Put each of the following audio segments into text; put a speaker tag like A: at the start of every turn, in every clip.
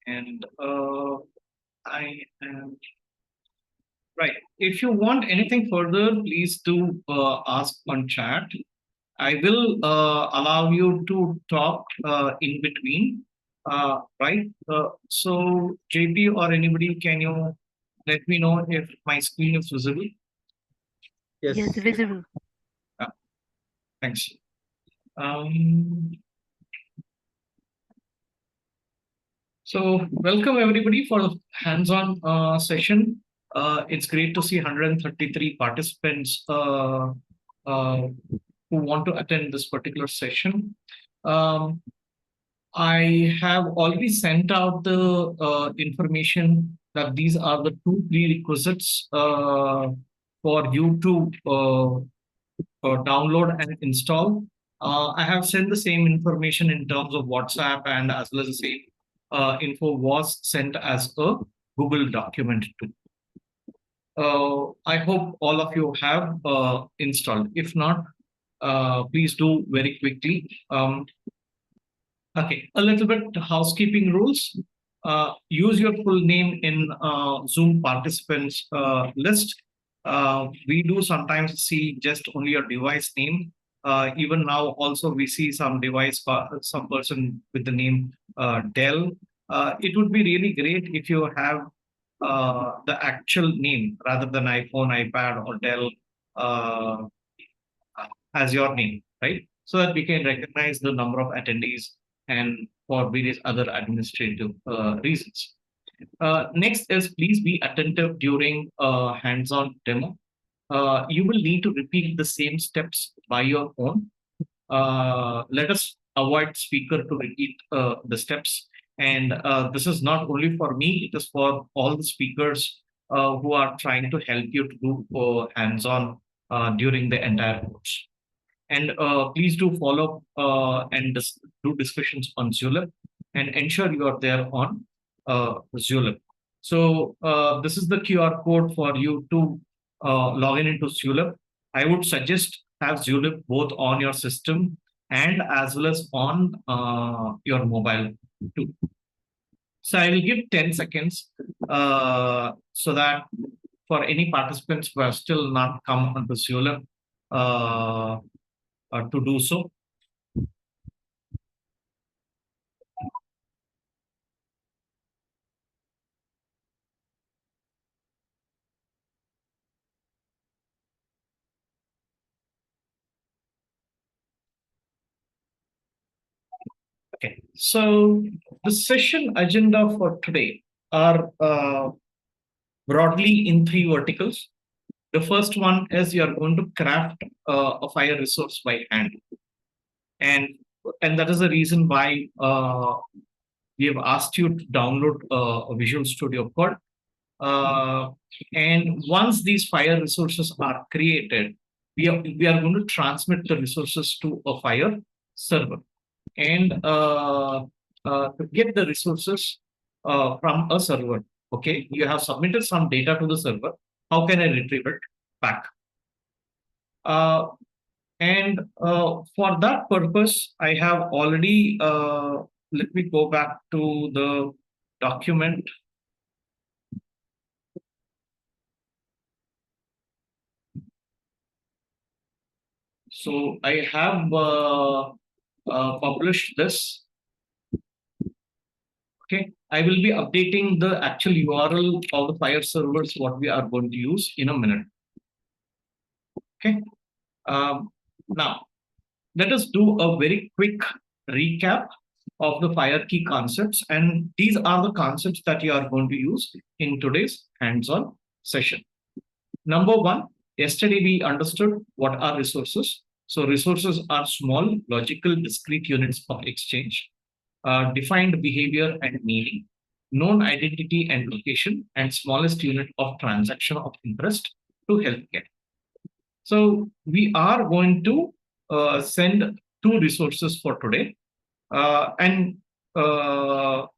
A: And I am right. If you want anything further, please do ask on chat. I will allow you to talk in between. Right. So, JP or anybody, can you let me know if my screen is visible?
B: Yes,
C: Yes, visible.
A: Uh, Thanks. Um, So welcome everybody for the hands-on session. It's great to see 133 participants who want to attend this particular session. Um, I have already sent out the information that these are the two prerequisites for you to download and install. I have sent the same information in terms of WhatsApp, and as well as the same info was sent as a Google document too. I hope all of you have installed. If not, please do very quickly. Okay, a little bit housekeeping rules. Use your full name in Zoom participants list. We do sometimes see just only your device name. Even now, also we see some device, some person with the name Dell. It would be really great if you have the actual name rather than iPhone, iPad, or Dell as your name, right? So that we can recognize the number of attendees and for various other administrative reasons. Next is please be attentive during hands-on demo. You will need to repeat the same steps by your own. Let us avoid speaker to repeat the steps. And this is not only for me, it is for all the speakers who are trying to help you to do hands-on during the entire course. And please do follow and do discussions on Zulip and ensure you are there on Zulip. So this is the QR code for you to log in into Zulip. I would suggest have Zulip both on your system and as well as on your mobile too. So I will give 10 seconds so that for any participants who have still not come onto Zulip, to do so. Okay, so the session agenda for today are broadly in three verticals. The first one is you are going to craft a FHIR resource by hand, and that is the reason why we have asked you to download a Visual Studio Code. And once these FHIR resources are created, we are going to transmit the resources to a FHIR server. And to get the resources from a server, okay, you have submitted some data to the server. How can I retrieve it back? And for that purpose, I have already, let me go back to the document. So I have published this. Okay, I will be updating the actual URL of the FHIR servers, what we are going to use in a minute. Okay, now let us do a very quick recap of the FHIR key concepts, and these are the concepts that you are going to use in today's hands-on session. Number one, yesterday we understood what are resources. So resources are small, logical, discrete units of exchange, defined behavior and meaning, known identity and location, and smallest unit of transaction of interest to healthcare. So we are going to send two resources for today, and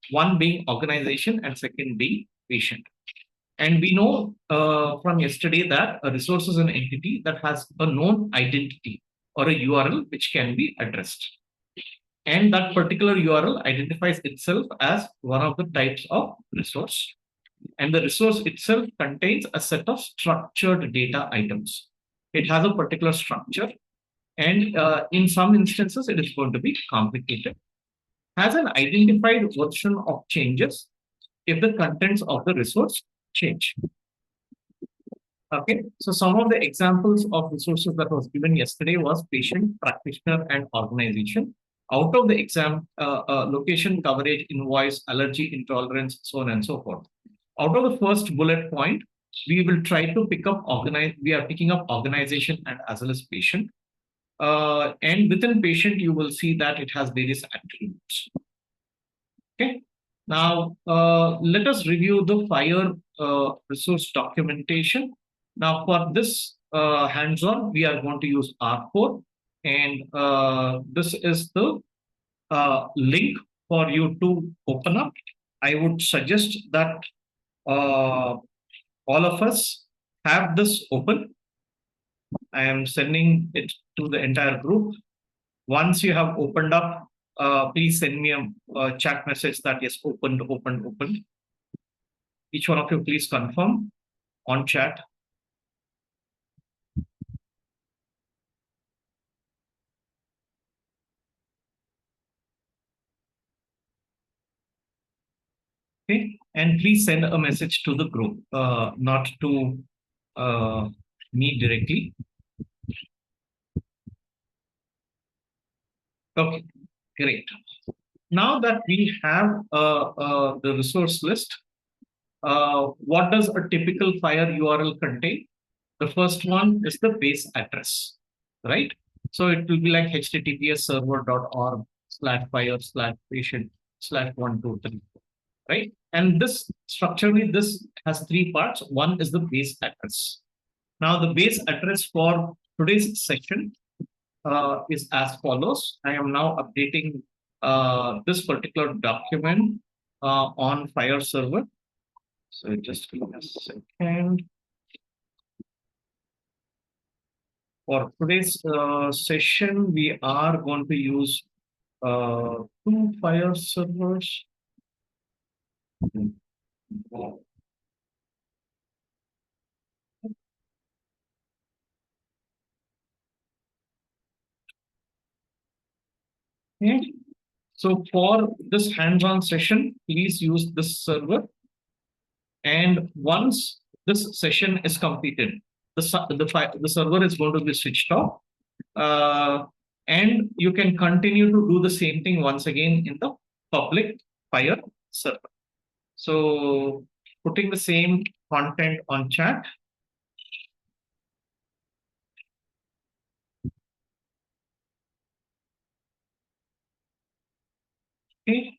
A: one being organization and second being patient. And we know from yesterday that a resource is an entity that has a known identity or a URL which can be addressed. And that particular URL identifies itself as one of the types of resource. And the resource itself contains a set of structured data items. It has a particular structure, and in some instances, it is going to be complicated. Has an identified version of changes if the contents of the resource change. Okay, so some of the examples of resources that was given yesterday was patient, practitioner, and organization. Out of the exam, location, coverage, invoice, allergy, intolerance, so on and so forth. Out of the first bullet point, we will try to pick up organize. We are picking up organization and as well as patient. And within patient, you will see that it has various attributes. Okay. Now, let us review the FHIR resource documentation. Now, for this hands-on, we are going to use R4, and this is the link for you to open up. I would suggest that all of us have this open. I am sending it to the entire group. Once you have opened up, please send me a chat message that is opened. Each one of you, please confirm on chat. Okay, and please send a message to the group, not to me directly. Okay, great. Now that we have the resource list, what does a typical FHIR URL contain? The first one is the base address, right? So it will be like https server.org/FHIR/patient/123, right? And this structurally, this has three parts. One is the base address. Now, the base address for today's session is as follows. I am now updating this particular document on FHIR server. So just give me a second. For today's session, we are going to use two FHIR servers. Okay. So for this hands-on session, please use this server. And once this session is completed, the server is going to be switched off. And you can continue to do the same thing once again in the public FHIR server. So putting the same content on chat. Okay.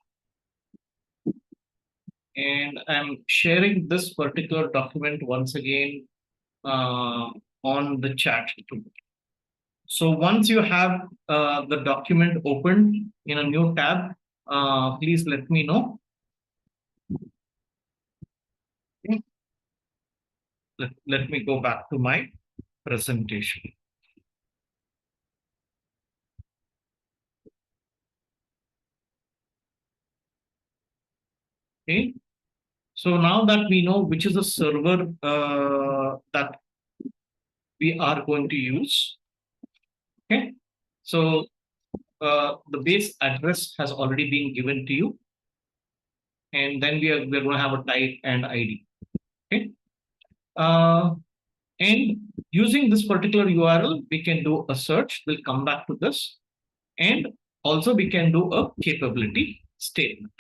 A: And I'm sharing this particular document once again on the chat too. So once you have the document opened in a new tab, please let me know. Okay. Let me go back to my presentation. Okay. So now that we know which is the server that we are going to use, okay. So the base address has already been given to you, and then we're going to have a type and ID. Okay. And using this particular URL, we can do a search. We'll come back to this, and also we can do a capability statement.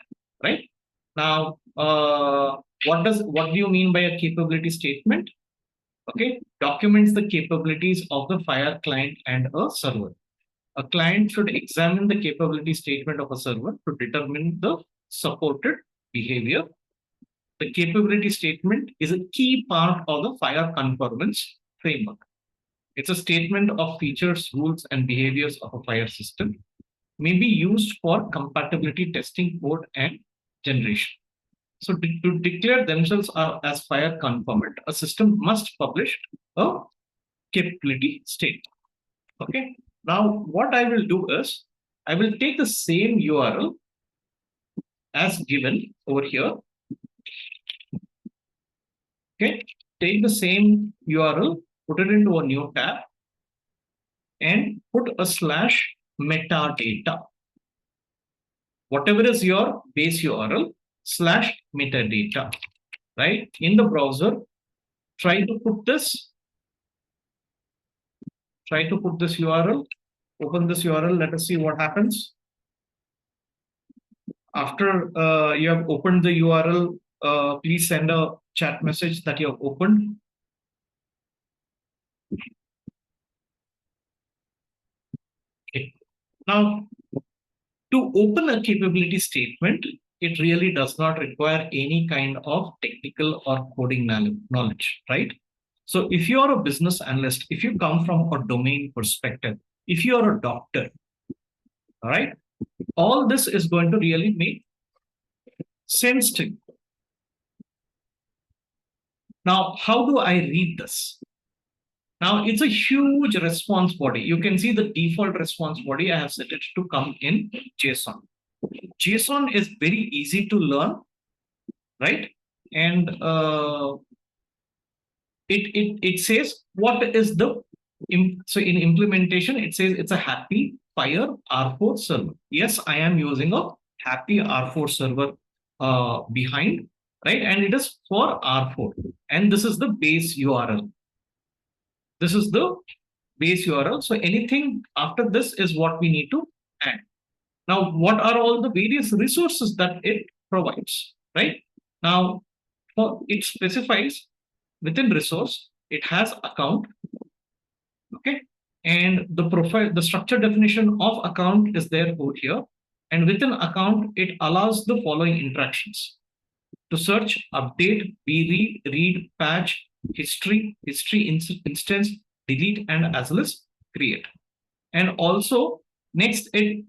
A: Right now, what do you mean by a capability statement? Okay, documents the capabilities of the FHIR client and a server. A client should examine the capability statement of a server to determine the supported behavior. The capability statement is a key part of the FHIR conformance framework. It's a statement of features, rules, and behaviors of a FHIR system. May be used for compatibility testing, code, and generation. So to declare themselves as FHIR conformant, a system must publish a capability statement. Okay. Now, what I will do is I will take the same URL as given over here. Okay, take the same URL, put it into a new tab, and put a slash metadata. Whatever is your base URL slash metadata, right? In the browser, try to put this URL, open this URL, let us see what happens. After you have opened the URL, please send a chat message that you have opened. Okay. Now, to open a capability statement, it really does not require any kind of technical or coding knowledge, right? So if you are a business analyst, if you come from a domain perspective, if you are a doctor, all right, all this is going to really make sense to you. Now, how do I read this? Now, it's a huge response body. You can see the default response body. I have set it to come in JSON. JSON is very easy to learn, right? And it says what is the, so in implementation, it says it's a happy FHIR R4 server. Yes, I am using a happy R4 server behind, right? And it is for R4. And this is the base URL. This is the base URL. So anything after this is what we need to add. Now, what are all the various resources that it provides, right? Now, it specifies within resource, it has account, okay? And the profile, the structure definition of account is there over here. And within account, it allows the following interactions: to search, update, read, patch, history instance, delete, and as well as create. And also, next, it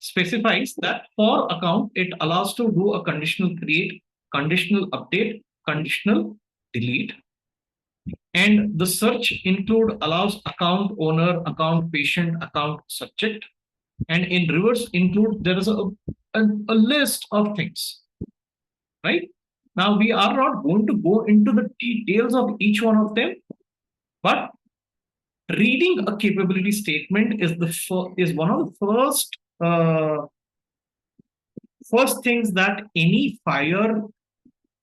A: specifies that for account, it allows to do a conditional create, conditional update, conditional delete. And the search include allows account owner, account patient, account subject. And in reverse include, there is a list of things, right? Now, we are not going to go into the details of each one of them, but reading a capability statement is one of the first things that any FHIR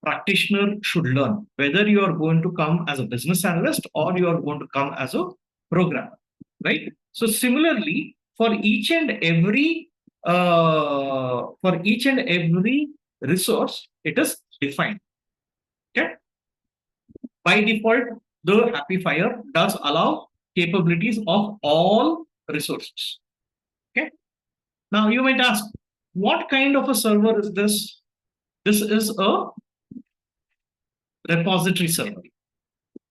A: practitioner should learn, whether you are going to come as a business analyst or you are going to come as a programmer, right? So similarly, for each and every resource, it is defined. Okay. By default, the Happy FHIR does allow capabilities of all resources. Okay. Now you might ask, what kind of a server is this? This is a repository server,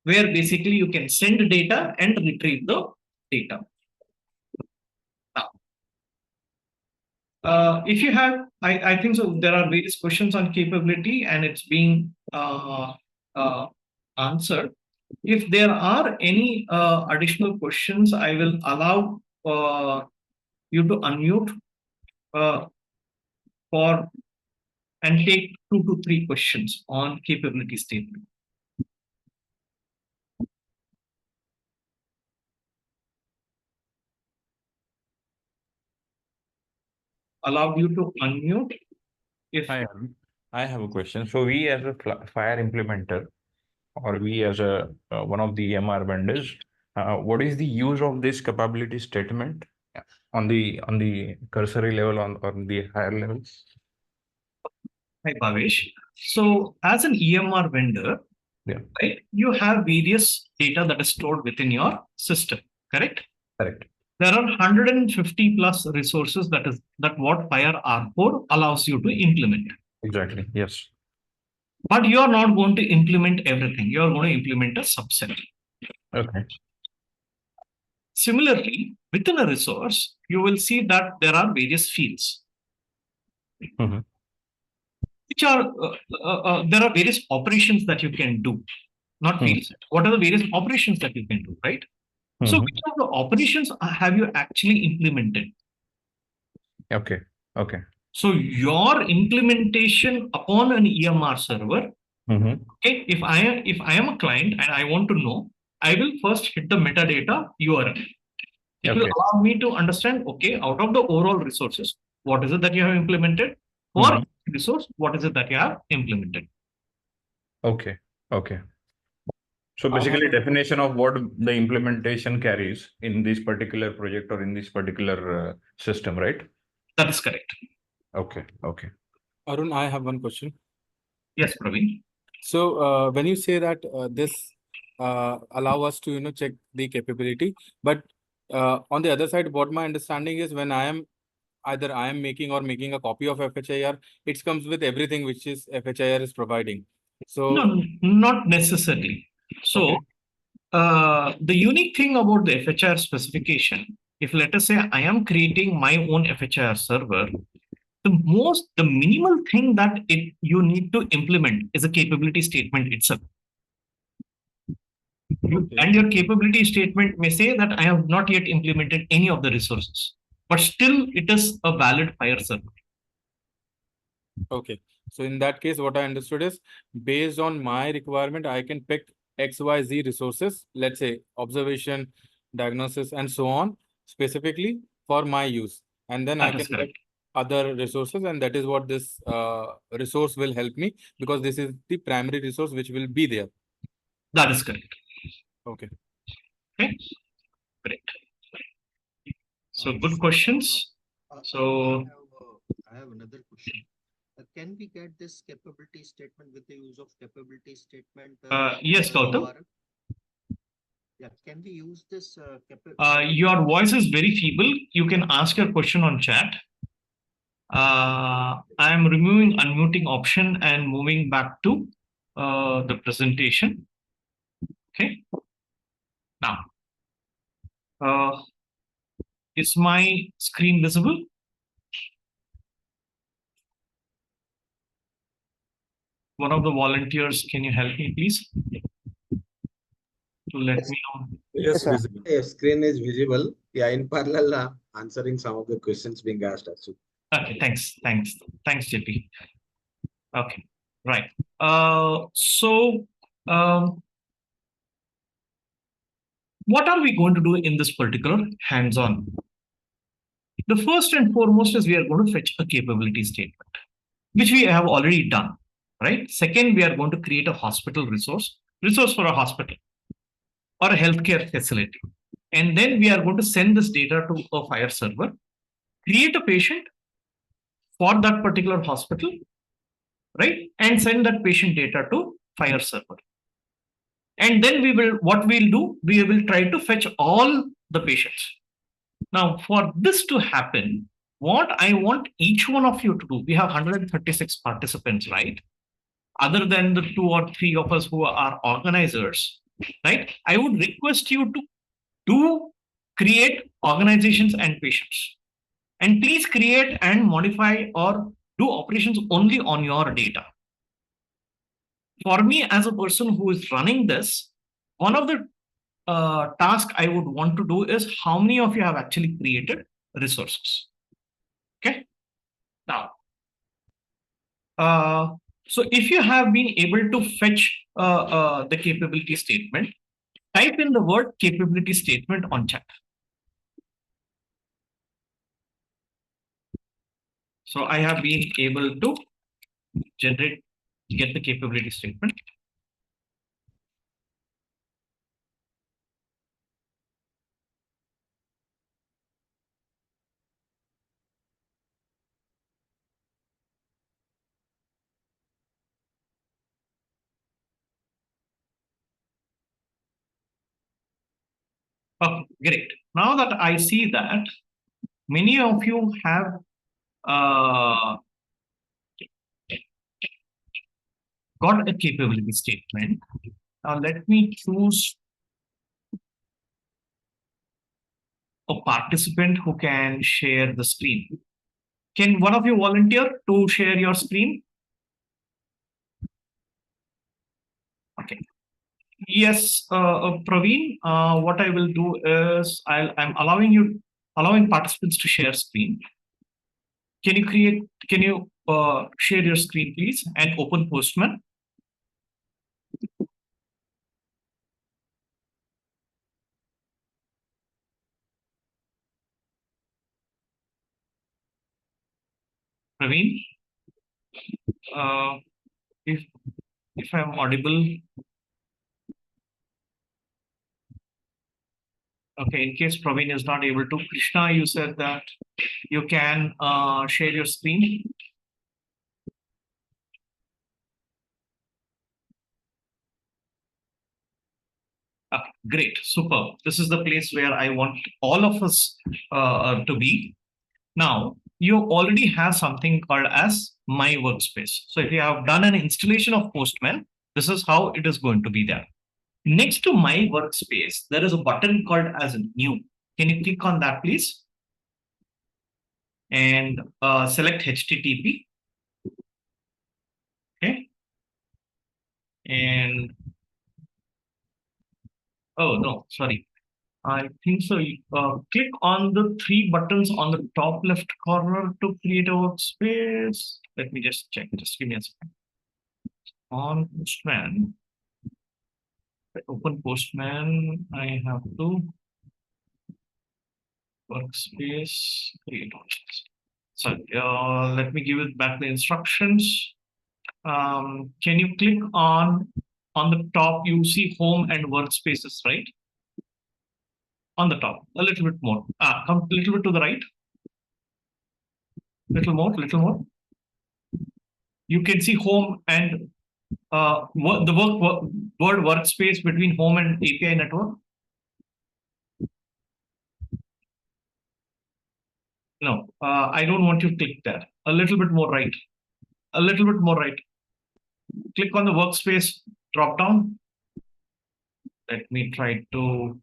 A: where basically you can send data and retrieve the data. Now, if you have, I think so, there are various questions on capability and it's being answered. If there are any additional questions, I will allow you to unmute for and take 2 to 3 questions on capability statement. Allow you to unmute. If
C: I have a question. So we as a FHIR implementer, or we as a one of the EMR vendors, what is the use of this capability statement on the cursory level on the higher levels?
A: Hi, Bhavesh. So as an EMR vendor, right, you have various data that is stored within your system, correct?
C: Correct.
A: There are 150 plus resources that what FHIR R4 allows you to implement.
C: Exactly, yes.
A: But you are not going to implement everything. You are going to implement a subset.
C: Okay.
A: Similarly, within a resource, you will see that there are various fields.
C: Mm-hmm.
A: Which are, there are various operations that you can do, not fields. What are the various operations that you can do, right? So which of the operations have you actually implemented?
C: Okay. Okay.
A: So your implementation upon an EMR server,
C: Mm-hmm.
A: okay, if I am a client and I want to know, I will first hit the metadata URL. It will
C: Okay.
A: allow me to understand, okay, out of the overall resources, what is it that you have implemented? For
C: Mhm.
A: resource, what is it that you have implemented?
C: Okay. Okay. So
B: I have
C: basically,
B: a
C: definition of what the implementation carries in this particular project or in this particular system, right?
A: That is correct.
C: Okay. Okay.
B: Arun, I have one question.
A: Yes, Praveen.
B: So when you say that this allow us to check the capability, but on the other side, what my understanding is, when I am either I am making or making a copy of FHIR, it comes with everything which is FHIR is providing. So
A: No, not necessarily. So
B: okay,
A: the unique thing about the FHIR specification, if let us say I am creating my own FHIR server, the minimal thing that you need to implement is a capability statement itself.
B: okay,
A: And your capability statement may say that I have not yet implemented any of the resources, but still it is a valid FHIR server.
B: okay. So in that case, what I understood is, based on my requirement, I can pick XYZ resources, let's say observation, diagnosis, and so on, specifically for my use. And then I
A: That
B: can
A: is
B: get
A: correct.
B: other resources, and that is what this resource will help me, because this is the primary resource which will be there.
A: That is correct.
B: Okay.
A: Okay, great. So good
D: So,
A: questions.
D: I
A: So
D: have another question. Can we get this capability statement with the use of capability statement?
A: yes, Gautam.
D: URL? Yeah, can we use this
A: Your voice is very feeble. You can ask your question on chat. I am removing unmuting option and moving back to the presentation. Okay. Now, is my screen visible? One of the volunteers, can you help me, please? To let me know.
B: Yes, visible.
E: Yes, screen is visible. Yeah, in parallel, answering some of the questions being asked actually.
A: Okay, thanks, JP. Okay, right. What are we going to do in this particular hands-on? The first and foremost is we are going to fetch a capability statement, which we have already done, right? Second, we are going to create a hospital resource for a hospital or a healthcare facility. And then we are going to send this data to a FHIR server, create a patient for that particular hospital, right? And send that patient data to FHIR server. And then what we'll do, we will try to fetch all the patients. Now, for this to happen, what I want each one of you to do, we have 136 participants, right? Other than the 2 or 3 of us who are organizers, right? I would request you to create organizations and patients. And please create and modify or do operations only on your data. For me, as a person who is running this, one of the task I would want to do is how many of you have actually created resources. Okay. Now, so if you have been able to fetch the capability statement, type in the word capability statement on chat. So I have been able to get the capability statement. Okay, great. Now that I see that many of you have got a capability statement. Now let me choose a participant who can share the screen. Can one of you volunteer to share your screen? Okay. Yes, Praveen, what I will do is I'm allowing participants to share screen. Can you share your screen, please, and open Postman? Praveen, if I'm audible, okay. In case Praveen is not able to, Krishna, you said that you can share your screen. Great, super. This is the place where I want all of us to be. Now, you already have something called as My Workspace. So if you have done an installation of Postman, this is how it is going to be there. Next to My Workspace, there is a button called as New. Can you click on that, please? And select HTTP. Okay. And oh no, sorry. I think so. Click on the three buttons on the top left corner to create a workspace. Let me just check. Just give me a second. On Postman, open Postman. I have to workspace create workspace. So let me give it back the instructions. Can you click on the top? You see home and workspaces, right? On the top, a little bit more. Come a little bit to the right. Little more, little more. You can see home and word workspace between home and API network. No, I don't want you to click there. A little bit more right. A little bit more right. Click on the workspace drop down. Let me try to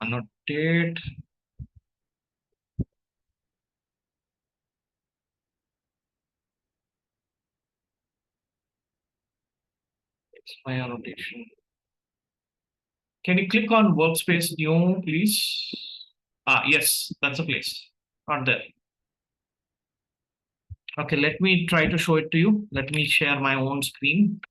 A: annotate. It's my annotation. Can you click on workspace new, please? Yes, that's a place. Not there. Okay, let me try to show it to you. Let me share my own screen.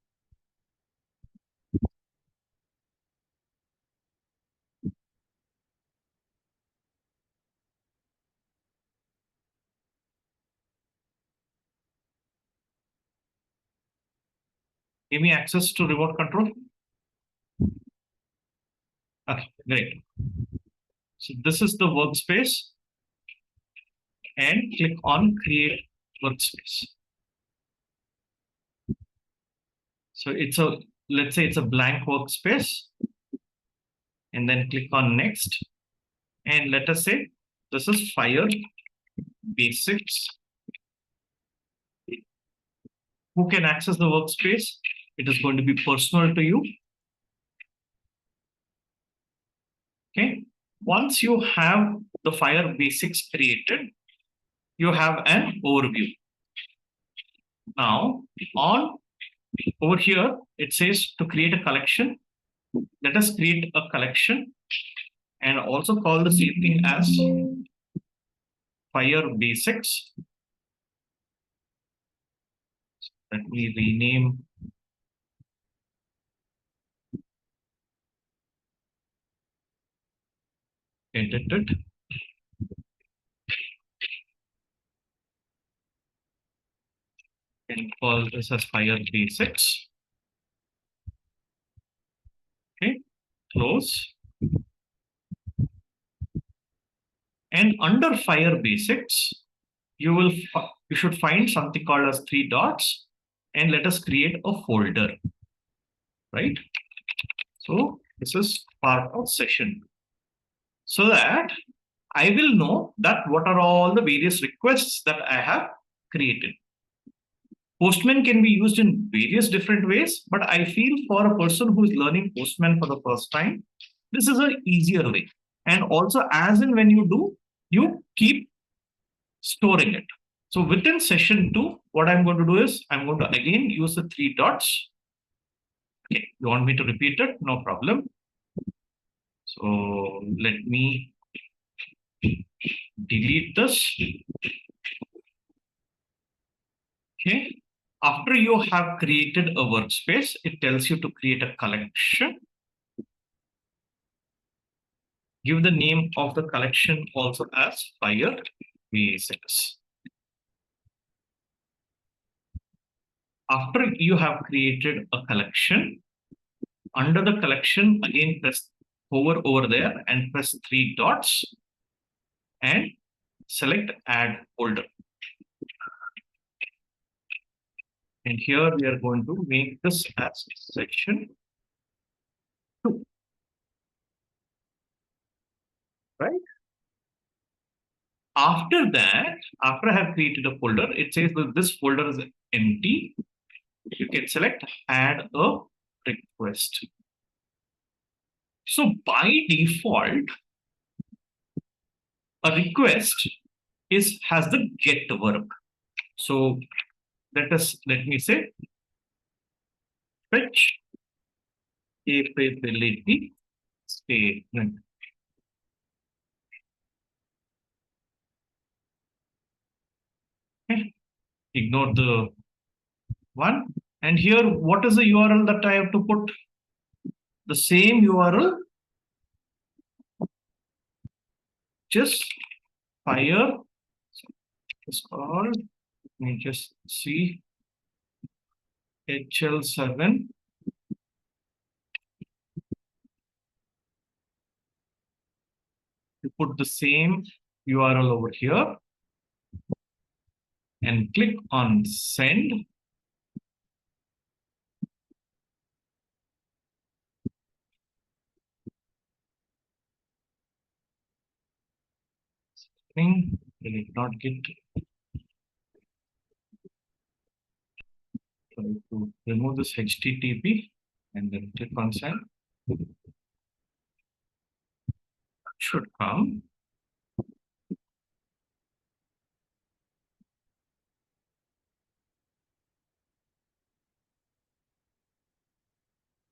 A: Give me access to remote control. Okay, great. So this is the workspace, and click on create workspace. So let's say it's a blank workspace, and then click on next. And let us say this is FHIR basics. Who can access the workspace? It is going to be personal to you. Okay. Once you have the FHIR basics created, you have an overview. Now, over here, it says to create a collection. Let us create a collection and also call the same thing as FHIR basics. Let me rename. Edit it. And call this as FHIR basics. Okay, close. And under FHIR basics, you should find something called as 3 dots, and let us create a folder, right? So this is part of session, so that I will know that what are all the various requests that I have created. Postman can be used in various different ways, but I feel for a person who is learning Postman for the first time, this is an easier way. And also, as and when you do, you keep storing it. So within session 2, what I'm going to do is I'm going to again use the 3 dots. Okay, you want me to repeat it? No problem. So let me delete this. Okay. After you have created a workspace, it tells you to create a collection. Give the name of the collection also as FHIR V6. After you have created a collection, under the collection, again press hover over there and press 3 dots and select add folder. And here we are going to make this as section 2. Right? After that, after I have created a folder, it says that this folder is empty. You can select add a request. So by default, a request has the get verb. So let me say fetch capability statement. Okay. Ignore the one. And here, what is the URL that I have to put? The same URL, just FHIR is called, let me just see, HL7. You put the same URL over here and click on send. I did not get. Try to remove this HTTP and then click on send. Should come.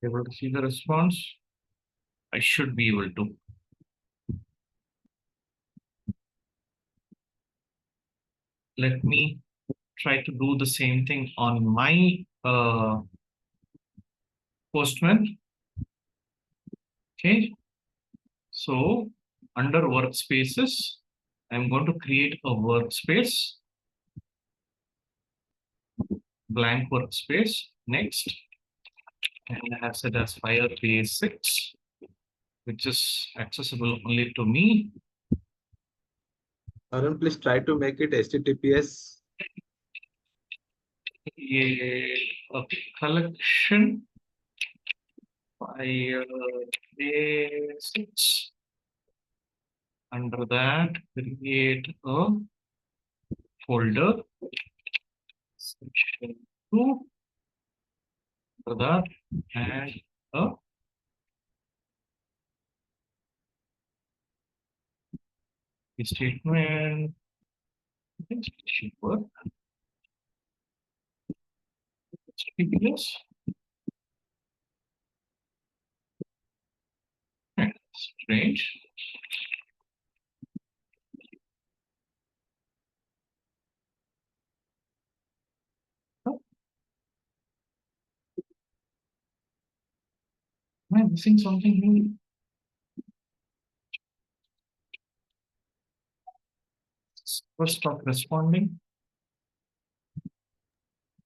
A: Able to see the response? I should be able to. Let me try to do the same thing on my Postman. Okay. So under workspaces, I'm going to create a workspace, blank workspace. Next, and I have set as FHIR V6, which is accessible only to me.
E: Arun, please try to make it HTTPS.
A: A collection FHIR V6. Under that, create a folder, section 2. Under that, add a statement. Should work. HTTPS. Strange. Am I missing something here? First, stop responding.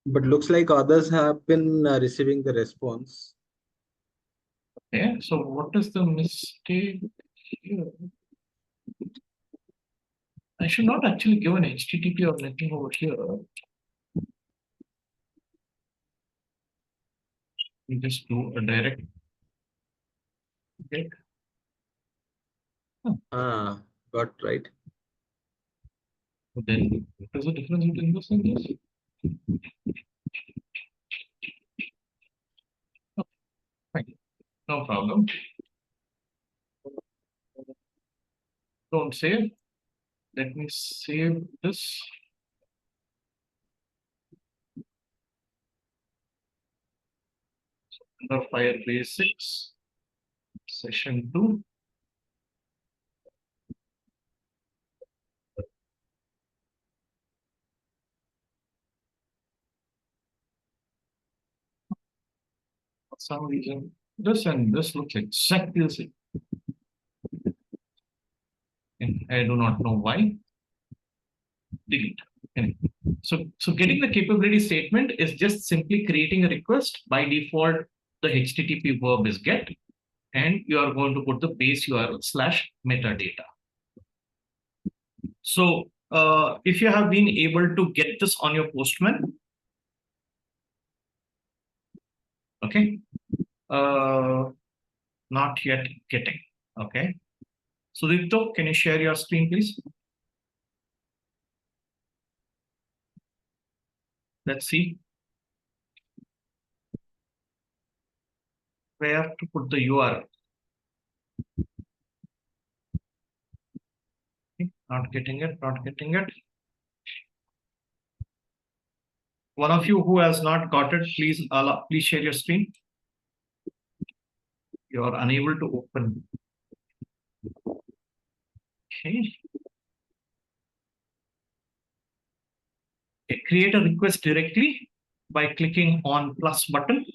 E: But looks like others have been receiving the response.
A: Okay, so what is the mistake here? I should not actually give an HTTP or anything over here. We just do a direct. Okay.
E: Ah, got right.
A: Then what is the difference between this and this? Oh, fine. No problem. Don't save. Let me save this. Under FHIR V6, session 2. some reason this and this looks exactly the same. And I do not know why. Delete. Anyway. So getting the capability statement is just simply creating a request. By default, the HTTP verb is get, and you are going to put the base URL / metadata. So if you have been able to get this on your Postman, okay, not yet getting, okay. So Dipto, can you share your screen, please? Let's see where to put the URL. Okay, not getting it, not getting it. One of you who has not got it, please share your screen. You are unable to open. Okay. Okay. Create a request directly by clicking on plus button,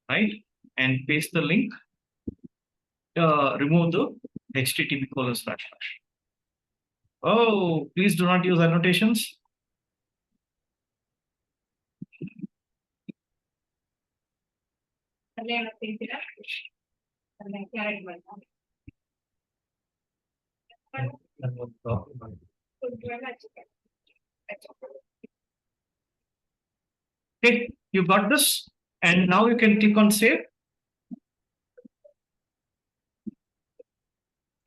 A: right? And paste the link. Remove the http://. Oh, please do not use annotations. Okay, you got this, and now you can click on save.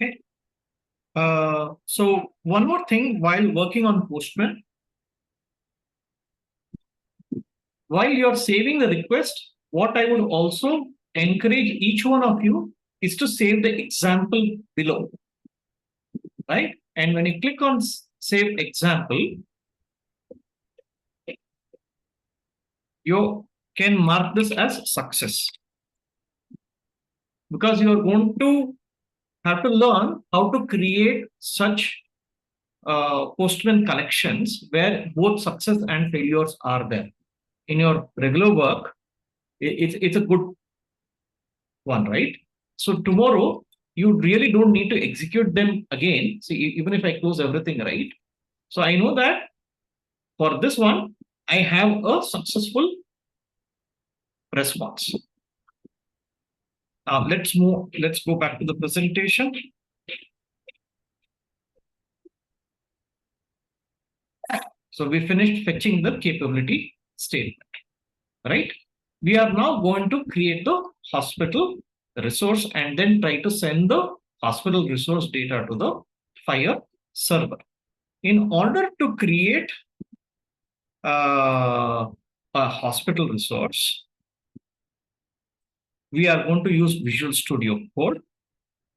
A: Okay. So one more thing while working on Postman, while you're saving the request, what I would also encourage each one of you is to save the example below, right? And when you click on save example, you can mark this as success, because you are going to have to learn how to create such Postman collections where both success and failures are there. In your regular work, it's a good one, right? So tomorrow, you really don't need to execute them again. See, even if I close everything, right? So I know that for this one, I have a successful response. Now let's go back to the presentation. So we finished fetching the capability statement, right? We are now going to create the hospital resource and then try to send the hospital resource data to the FHIR server. In order to create a hospital resource, we are going to use Visual Studio Code.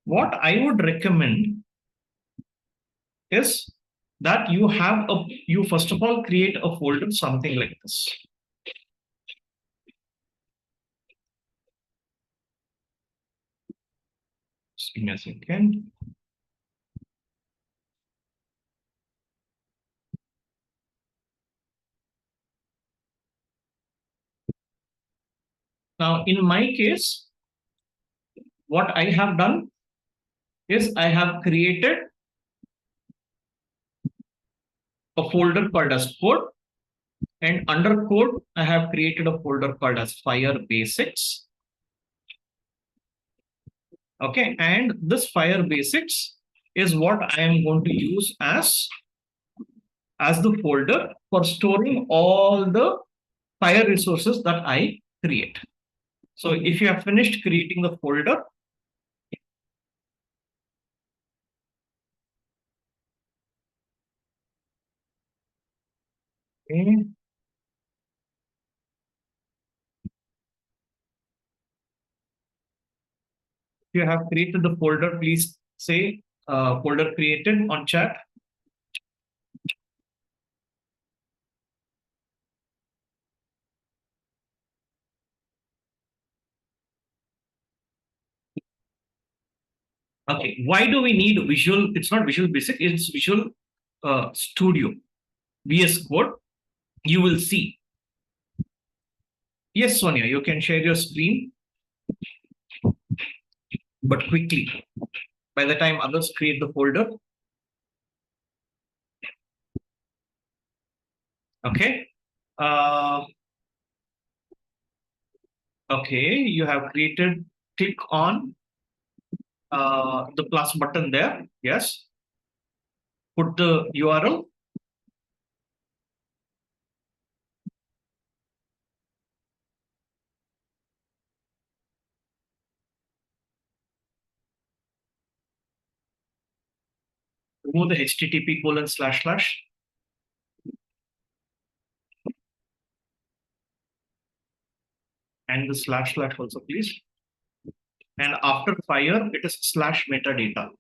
A: What I would recommend is that you first of all create a folder something like this. Just give me a second. Now, in my case, what I have done is I have created a folder called as code, and under code, I have created a folder called as FHIR Basics. Okay, and this FHIR Basics is what I am going to use as the folder for storing all the FHIR resources that I create. So if you have finished creating the folder, okay. If you have created the folder, please say folder created on chat. Okay, why do we need Visual? It's not Visual Basic, it's Visual Studio. VS Code. You will see Yes, Sonia, you can share your screen, but quickly. By the time others create the folder. Okay. Okay, you have created, click on the plus button there. Yes. Put the URL. Remove the http:// and the // also, please. And after FHIR, it is /metadata.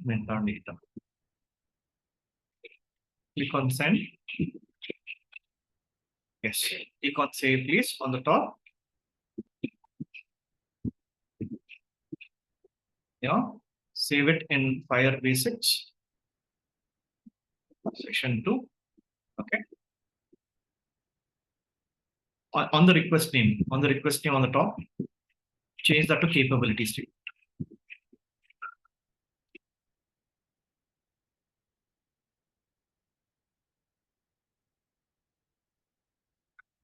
A: /metadata. Click on send. Yes. Click on save, please, on the top. Yeah. Save it in FHIR Basics. Section 2. Okay. On the request name, on the top, change that to capability state.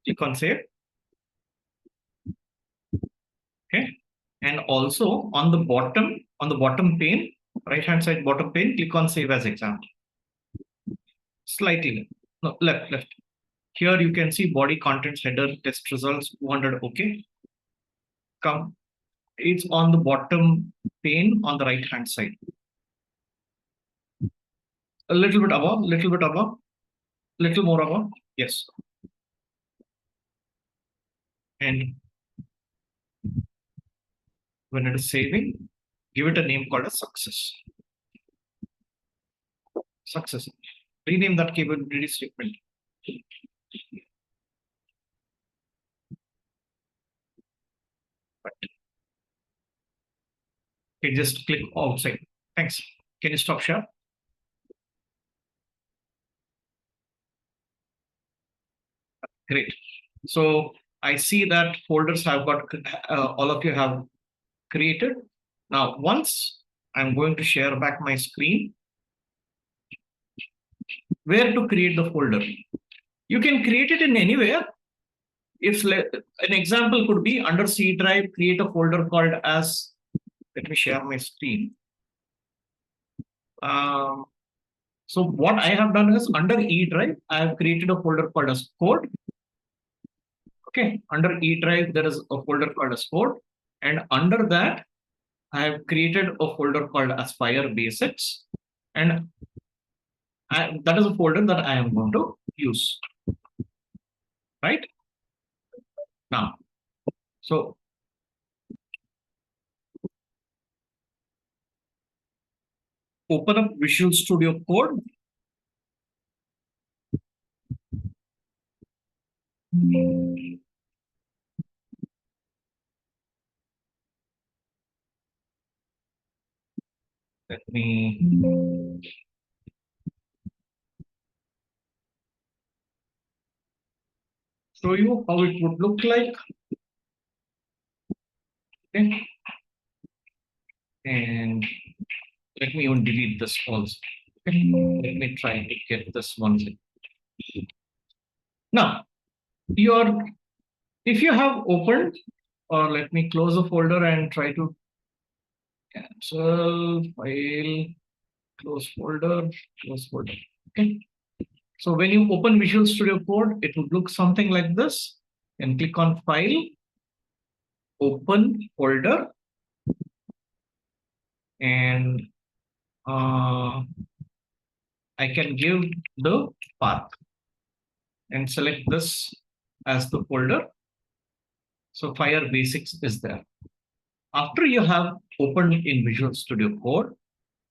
A: Click on save. Okay. And also on the bottom pane, right hand side bottom pane, click on save as example. Slightly no, left. Here you can see body contents, header, test results, 200. Okay. Come. It's on the bottom pane on the right hand side. A little bit above, little more above. Yes. And when it is saving, give it a name called a success. Success. Rename that capability statement. Okay, just click outside. Thanks. Can you stop share? Great. So I see that folders have got, all of you have created. Now, once I'm going to share back my screen, where to create the folder? You can create it in anywhere. If an example could be under C drive, create a folder called as, let me share my screen. So what I have done is under E drive, I have created a folder called as code. Okay, under E drive, there is a folder called as code. And under that, I have created a folder called as FHIR Basics. And that is a folder that I am going to use. Right? Now, so open up Visual Studio Code. Let me show you how it would look like. Okay. And let me even delete this also. Okay. Let me try to get this one thing. Now, if you have opened, or let me close the folder and try to cancel file, close folder. Okay. So when you open Visual Studio Code, it would look something like this. And click on File, Open Folder, and I can give the path and select this as the folder. So FHIR Basics is there. After you have opened in Visual Studio Code,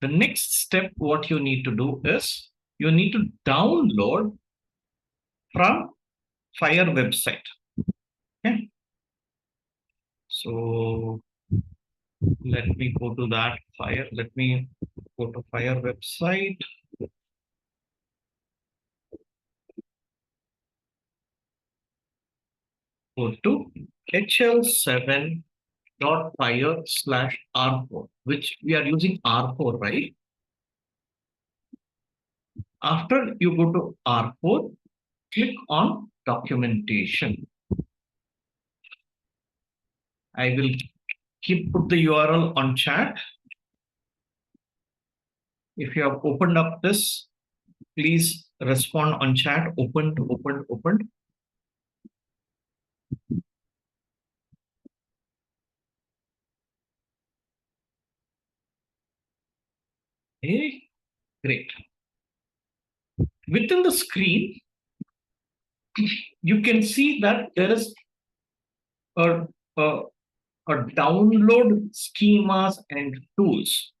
A: the next step, what you need to do is you need to download from FHIR website. Okay. So let me go to that FHIR. Let me go to FHIR website. go to HL7.FHIR/R4, which we are using R4, right? After you go to R4, click on documentation. I will put the URL on chat. If you have opened up this, please respond on chat. Opened. Okay, great. Within the screen, you can see that there is a download schemas and tools.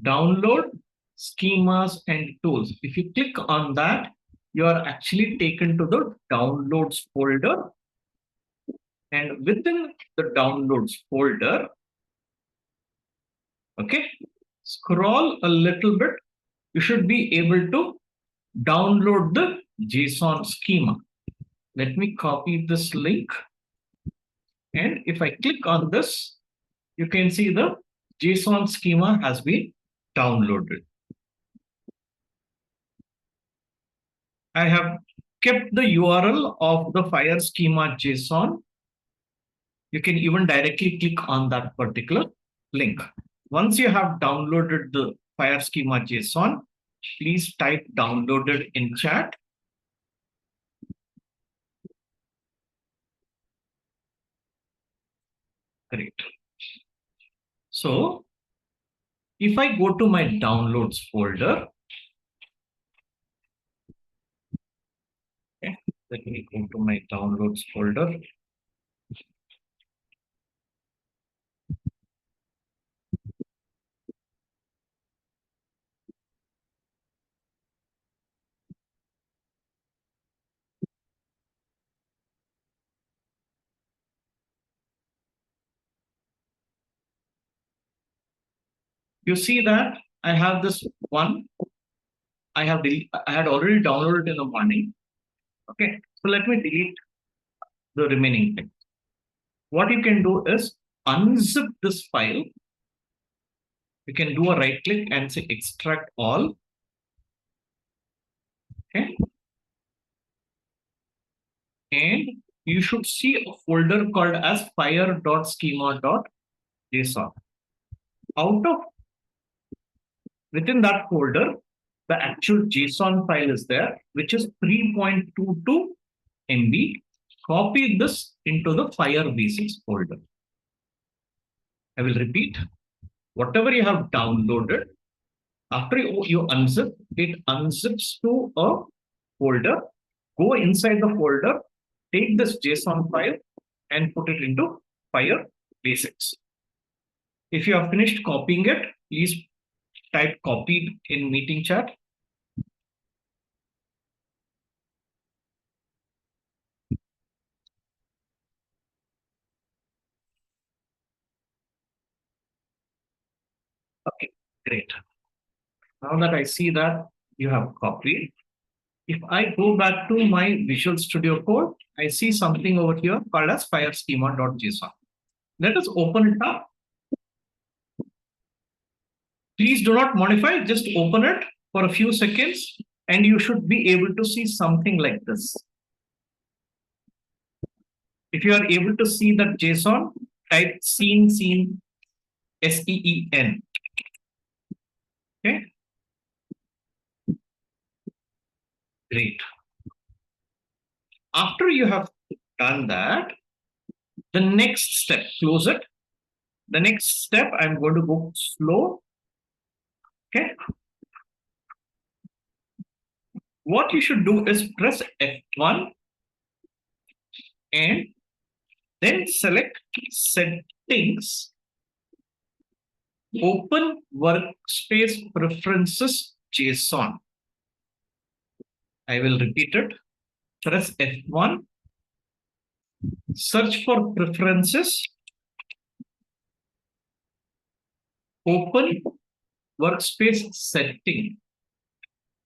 A: Download schemas and tools. If you click on that, you are actually taken to the downloads folder. And within the downloads folder, okay, scroll a little bit. You should be able to download the JSON schema. Let me copy this link. And if I click on this, you can see the JSON schema has been downloaded. I have kept the URL of the FHIR schema JSON. You can even directly click on that particular link. Once you have downloaded the FHIR schema JSON, please type downloaded in chat. Great. So if I go to my downloads folder, okay, let me go to my downloads folder. You see that I have this one. I had already downloaded in the morning. Okay, so let me delete the remaining thing. What you can do is unzip this file. You can do a right click and say extract all. Okay. And you should see a folder called as FHIR.schema.json. Within that folder, the actual JSON file is there, which is 3.22 MB. Copy this into the FHIR basics folder. I will repeat. Whatever you have downloaded, after you unzip, it unzips to a folder. Go inside the folder, take this JSON file and put it into FHIR basics. If you have finished copying it, please type copied in meeting chat. Okay, great. Now that I see that you have copied, if I go back to my Visual Studio Code, I see something over here called as FHIR schema.json. Let us open it up. Please do not modify, just open it for a few seconds and you should be able to see something like this. If you are able to see that JSON, type scene, SEEN. Okay. Great. After you have done that, the next step, close it. The next step, I'm going to go slow. Okay. What you should do is press F1 and then select settings, open workspace preferences JSON. I will repeat it. Press F1, search for preferences, open workspace setting.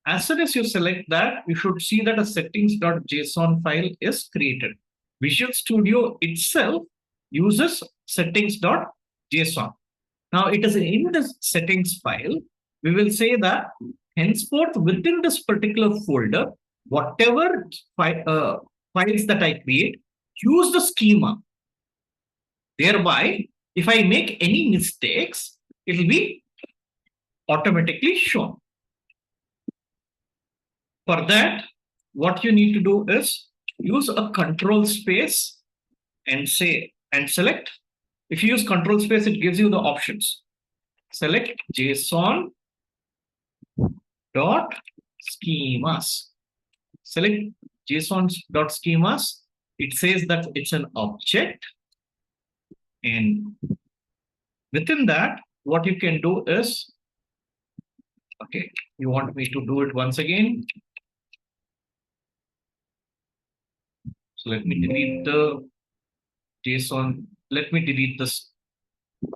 A: As soon as you select that, you should see that a settings.json file is created. Visual Studio itself uses settings.json. Now it is in this settings file, we will say that henceforth within this particular folder, whatever files that I create, use the schema. Thereby, if I make any mistakes, it will be automatically shown. For that, what you need to do is use a control space and select. If you use control space, it gives you the options. Select JSON dot schemas. Select JSON dot schemas. It says that it's an object, and within that, what you can do is, okay, you want me to do it once again. So let me delete the JSON. Let me delete this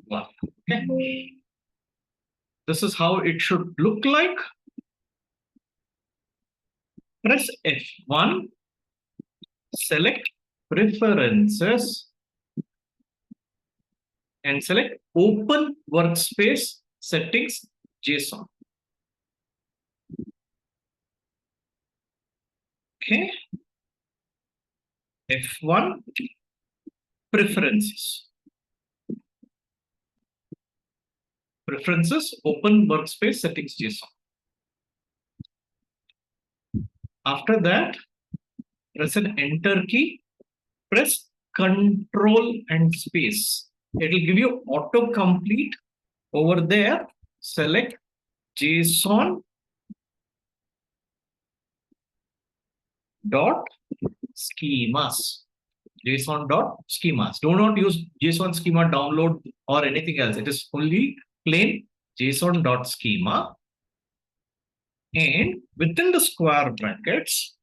A: one. Okay. This is how it should look like. Press F1, select preferences, and select open workspace settings JSON. Okay. F1, preferences. Preferences, open workspace settings JSON. After that, press an enter key, press control and space. It will give you autocomplete over there. Select JSON dot schemas. JSON dot schemas. Do not use JSON schema download or anything else. It is only plain JSON dot schema. And within the square brackets,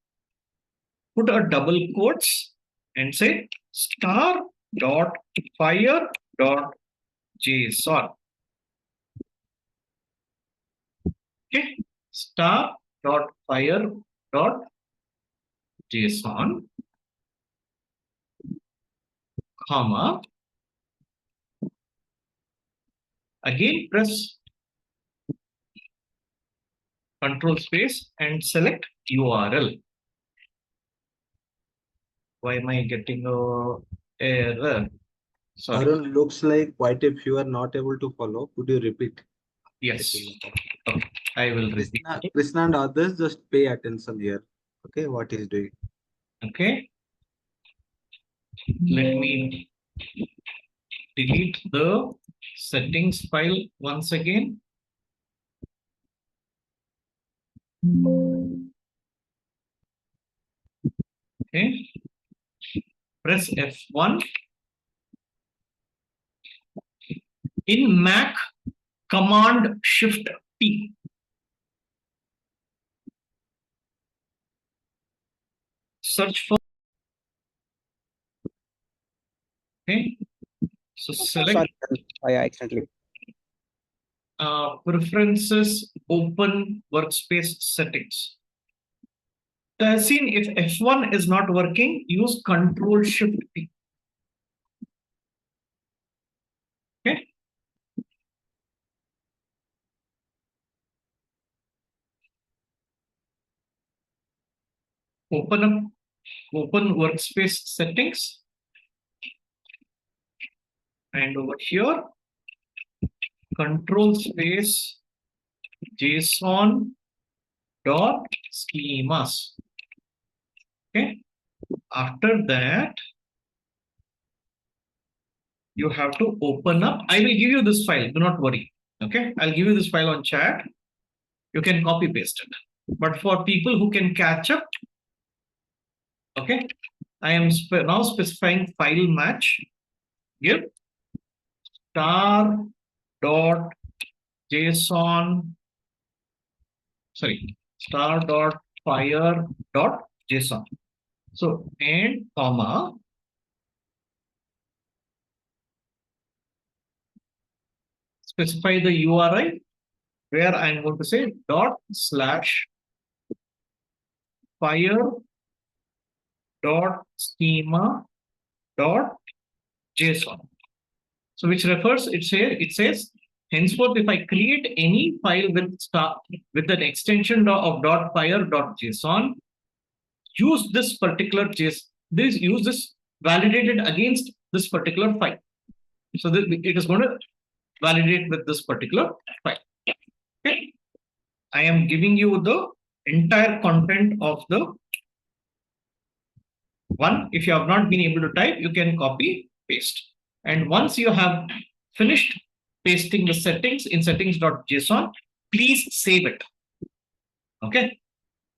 A: put a double quotes and say star dot FHIR dot JSON. Okay, star dot FHIR dot JSON, comma. Again, press control space and select URL. Why am I getting a error? Sorry.
E: Arun, looks like quite a few are not able to follow. Could you repeat?
A: Yes. Okay. I will repeat.
E: Krishna and others, just pay attention here. Okay, what he's doing.
A: Okay. Let me delete the settings file once again. Okay. Press F1. In Mac, Command Shift P. Search for. Okay. So select
F: I accidentally.
A: Preferences, open workspace settings. Seen if F1 is not working, use Control Shift P. Okay. Open workspace settings. And over here, control space JSON dot schemas. Okay. After that, you have to open up. I will give you this file. Do not worry. Okay. I'll give you this file on chat. You can copy paste it. But for people who can catch up, okay, I am now specifying file match. Give star dot JSON. Sorry, star dot FHIR dot JSON. So, and comma. Specify the URI where I'm going to say dot slash fire dot schema dot JSON. So which refers, it says henceforth if I create any file with an extension of .fire.json, use this particular use this validated against this particular file. So that it is going to validate with this particular file. Okay. I am giving you the entire content of the one. If you have not been able to type, you can copy, paste. And once you have finished pasting the settings in settings.json, please save it. Okay.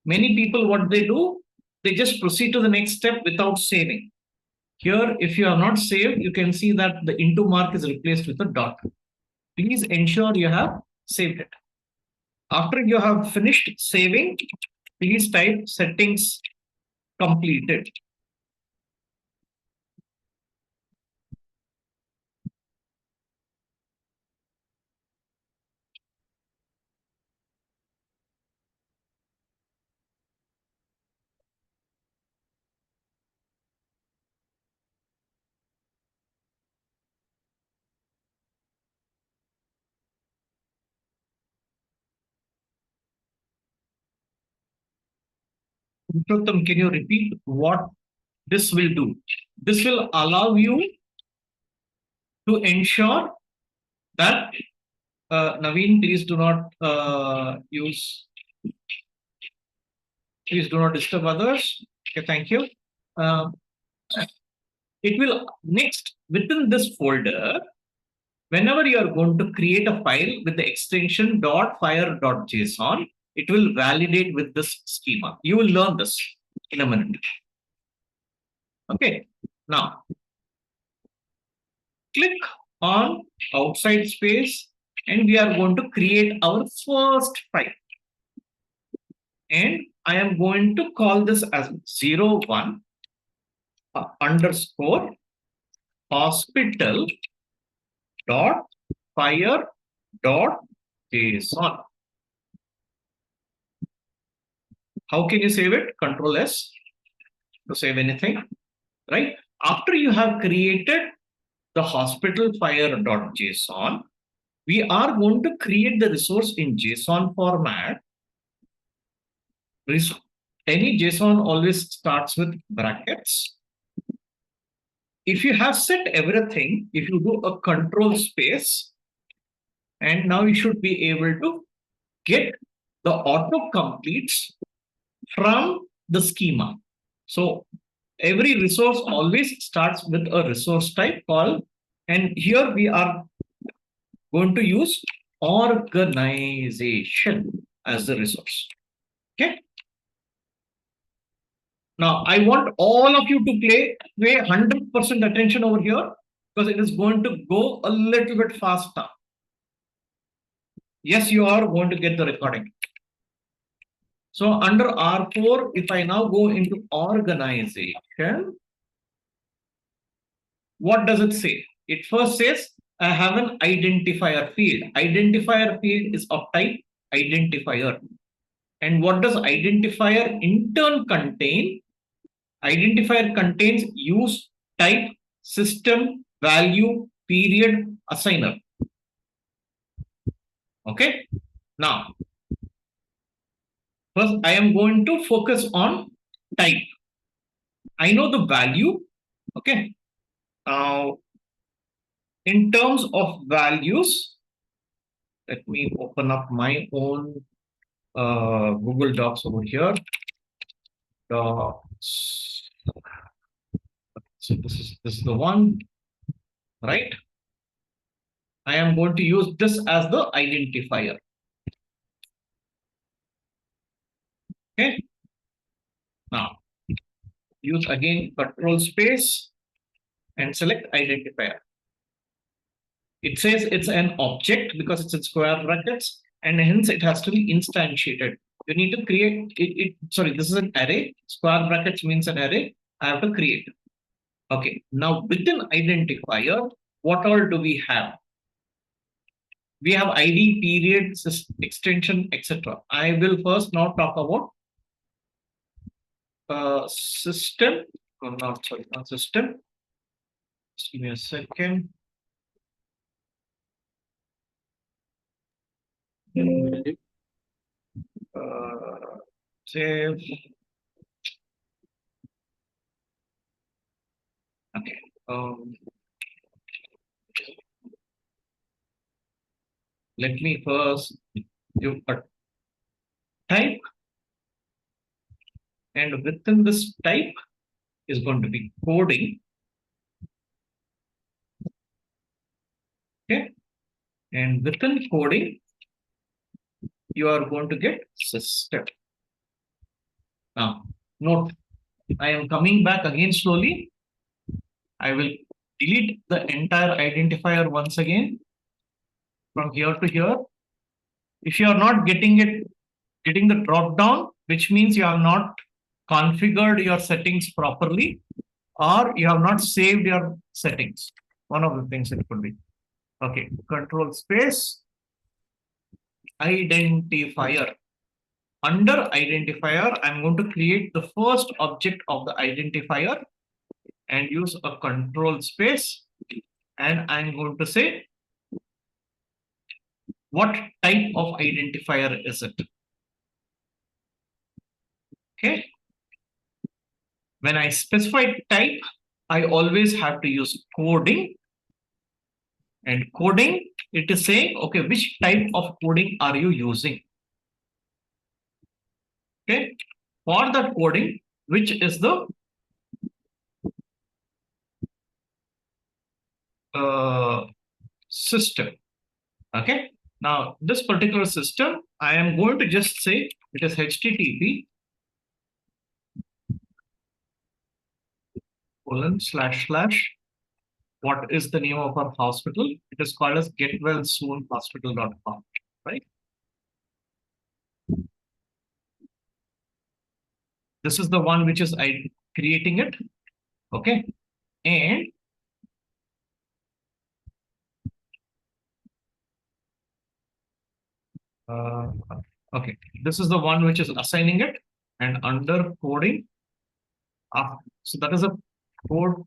A: Many people, what they do, they just proceed to the next step without saving. Here, if you have not saved, you can see that the into mark is replaced with a dot. Please ensure you have saved it. After you have finished saving, please type settings completed. Purushottam, can you repeat what this will do? This will allow you to ensure that Naveen, please do not please do not disturb others. Okay, thank you. It will next within this folder, whenever you are going to create a file with the extension .fire.json, it will validate with this schema. You will learn this in a minute. Okay, now click on outside space and we are going to create our first file. And I am going to call this as 01 underscore hospital dot fire dot JSON. How can you save it? Control S to save anything, right? After you have created the hospital fire dot JSON, we are going to create the resource in JSON format. Any JSON always starts with brackets. If you have set everything, if you do a control space, and now you should be able to get the auto completes from the schema. So every resource always starts with a resource type called, and here we are going to use organization as the resource. Okay. Now I want all of you to pay 100% attention over here because it is going to go a little bit faster. Yes, you are going to get the recording. So under R4, if I now go into organization, what does it say? It first says I have an identifier field. Identifier field is of type identifier. And what does identifier in turn contain? Identifier contains use type system value period assigner. Okay. Now, first I am going to focus on type. I know the value. Okay. In terms of values, let me open up my own Google Docs over here. Docs. So this is the one, right? I am going to use this as the identifier. Okay. Now use again control space and select identifier. It says it's an object because it's in square brackets and hence it has to be instantiated. You need to create it. Sorry, this is an array. Square brackets means an array. I have to create. Okay. Now within identifier, what all do we have? We have ID, period, extension, etc. I will first now talk about system, not system. Just give me a second. Save. Okay. Let me first give a type, and within this type is going to be coding. Okay. And within coding, you are going to get system. Now, note, I am coming back again slowly. I will delete the entire identifier once again from here to here. If you are not getting the drop down, which means you have not configured your settings properly, or you have not saved your settings. One of the things it could be. Okay, control space, identifier. Under identifier, I'm going to create the first object of the identifier and use a control space, and I'm going to say what type of identifier is it. Okay. When I specify type, I always have to use coding. And coding, it is saying, okay, which type of coding are you using? Okay. For that coding, which is the system. Okay. Now, this particular system, I am going to just say it is HTTP // what is the name of our hospital? It is called as getwellsoonhospital.com, right? This is the one which is creating it. Okay. And okay, this is the one which is assigning it, and under coding, so that is a code.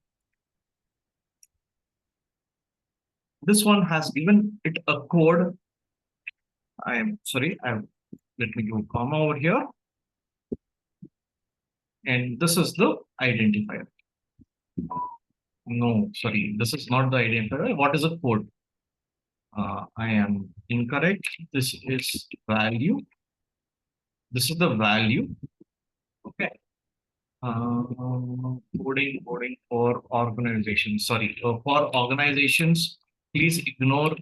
A: This one has given it a code. I am sorry, let me go comma over here. And this is the identifier. No, sorry, this is not the identifier. What is a code? I am incorrect. This is value. This is the value. Okay. Coding for organizations. Sorry, for organizations, please ignore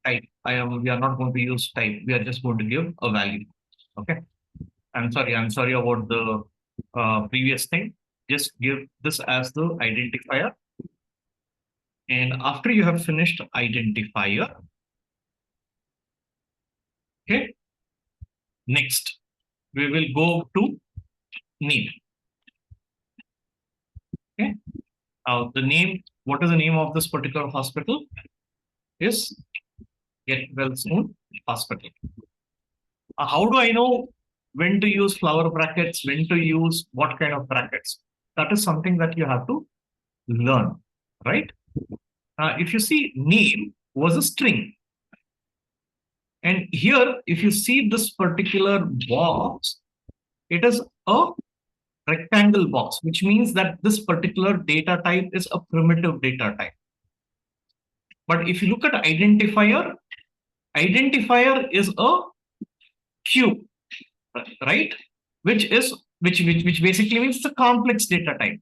A: type. We are not going to use type. We are just going to give a value. Okay. I'm sorry about the previous thing. Just give this as the identifier. And after you have finished identifier, okay, next we will go to name. Okay, the name, what is the name of this particular hospital? Is Getwellsoon Hospital. How do I know when to use flower brackets, when to use what kind of brackets? That is something that you have to learn, right? If you see, name was a string. And here, if you see this particular box, it is a rectangle box, which means that this particular data type is a primitive data type. But if you look at identifier is a cube, right? Which basically means it's a complex data type.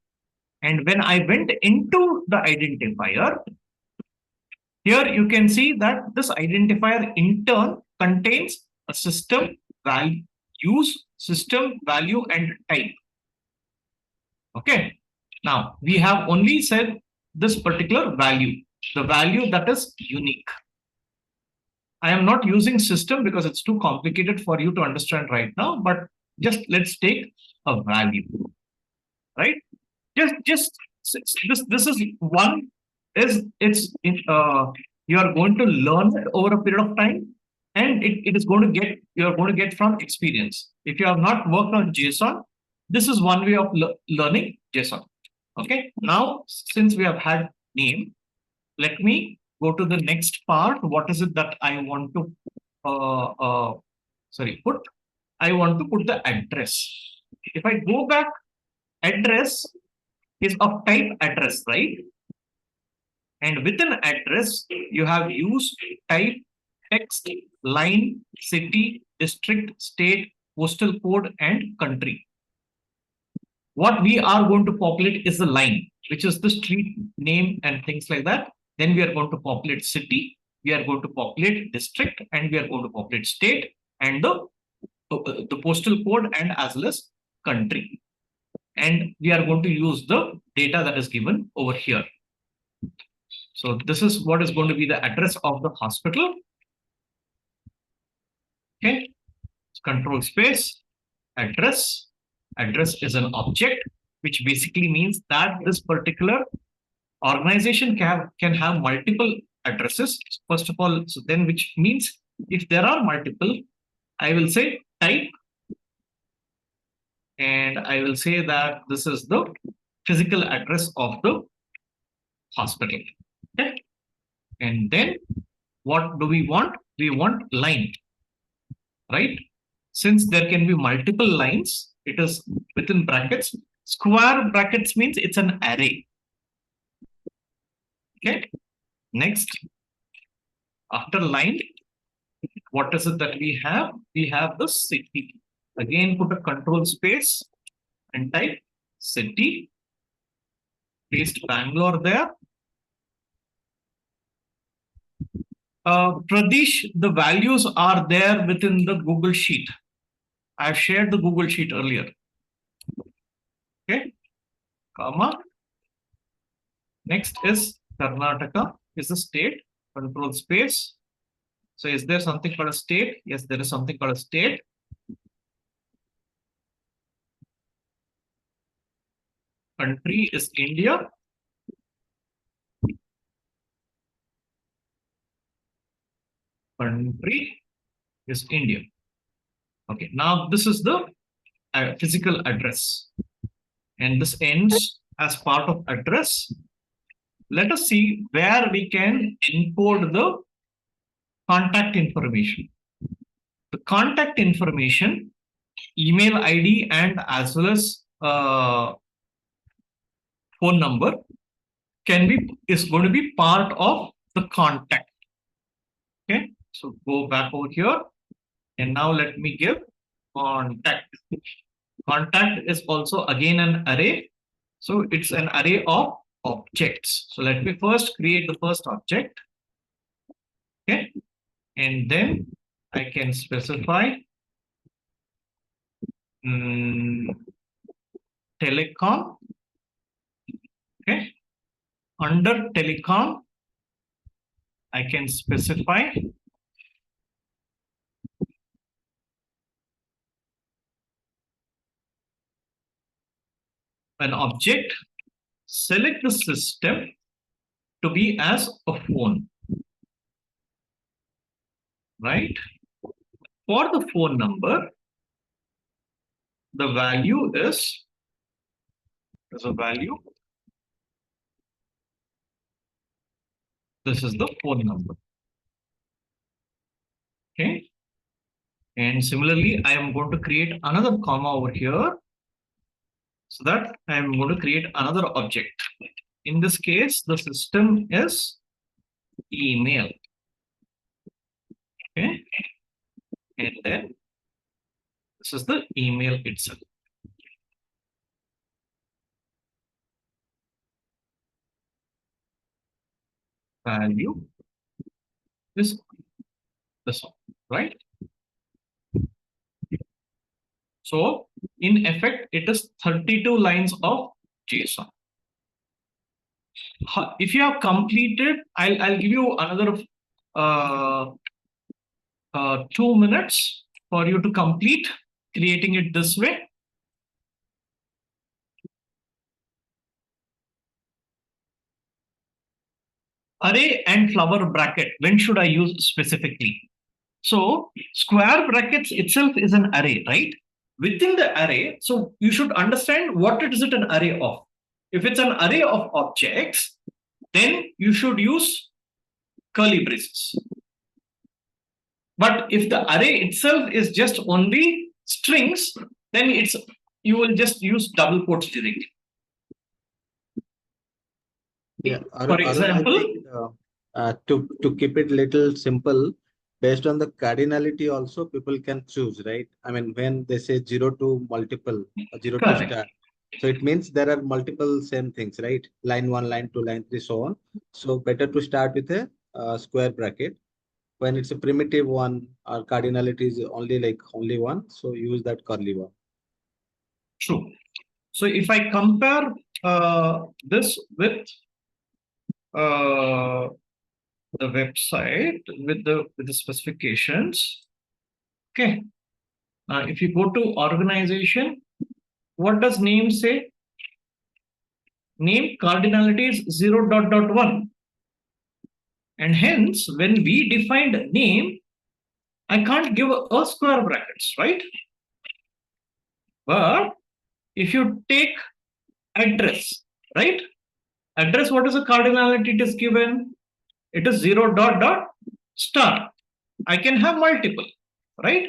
A: And when I went into the identifier, here you can see that this identifier in turn contains a system value, system value, and type. Okay. Now we have only said this particular value, the value that is unique. I am not using system because it's too complicated for you to understand right now, but just let's take a value, right? Just this is one is you are going to learn it over a period of time, and it is going to get, you're going to get from experience. If you have not worked on JSON, This is one way of learning JSON. Okay. Now, since we have had name, let me go to the next part. What is it that I want to put? I want to put the address. If I go back, address is of type address, right? And within address, you have use, type, text, line, city, district, state, postal code, and country. What we are going to populate is the line, which is the street name and things like that. Then we are going to populate city, we are going to populate district, and we are going to populate state and the postal code and as well as country. And we are going to use the data that is given over here. So this is what is going to be the address of the hospital. Okay, control space, address. Address is an object, which basically means that this particular organization can have multiple addresses. First of all, so then which means if there are multiple, I will say type, and I will say that this is the physical address of the hospital. Okay, and then what do we want? We want line, right? Since there can be multiple lines, it is within brackets. Square brackets means it's an array. Okay. Next, after line, what is it that we have? We have the city. Again, put a control space and type city. Paste Bangalore there. Pradesh, the values are there within the Google Sheet. I've shared the Google Sheet earlier. Okay, comma. Next is Karnataka is the state, control space. So is there something called a state? Yes, there is something called a state. Country is India. Country is India. Okay, now this is the physical address. And this ends as part of address. Let us see where we can encode the contact information. The contact information, email ID and as well as phone number is going to be part of the contact. Okay, so go back over here and now let me give contact. Contact is also again an array. So it's an array of objects. So let me first create the first object. Okay, and then I can specify telecom. Okay, under telecom, I can specify an object, select the system to be as a phone, right? For the phone number, the value is, there's a value. This is the phone number. Okay. And similarly, I am going to create another comma over here so that I am going to create another object. In this case, the system is email. Okay. And then this is the email itself. Value is this one, right? So in effect, it is 32 lines of JSON. If you have completed, I'll give you another 2 minutes for you to complete creating it this way. Array and flower bracket, when should I use specifically? So square brackets itself is an array, right? within the array, so you should understand what is it an array of. If it's an array of objects, then you should use curly braces. But if the array itself is just only strings, then you will just use double quotes directly.
E: Yeah,
A: For
E: Arun, I
A: example,
E: think, to keep it little simple, based on the cardinality also people can choose, right? I mean, when they say 0 to multiple, or 0 to
A: correct.
E: star, so it means there are multiple same things, right? Line 1, line 2, line 3, so on. So better to start with a square bracket. When it's a primitive one, our cardinality is only like only one, so use that curly one.
A: True. So if I compare this with the website with the specifications, okay. If you go to organization, what does name say? Name cardinality is 0 dot dot 1. And hence, when we defined name, I can't give a square brackets, right? But if you take address, right? Address, what is the cardinality it is given? It is 0 dot dot star. I can have multiple, right?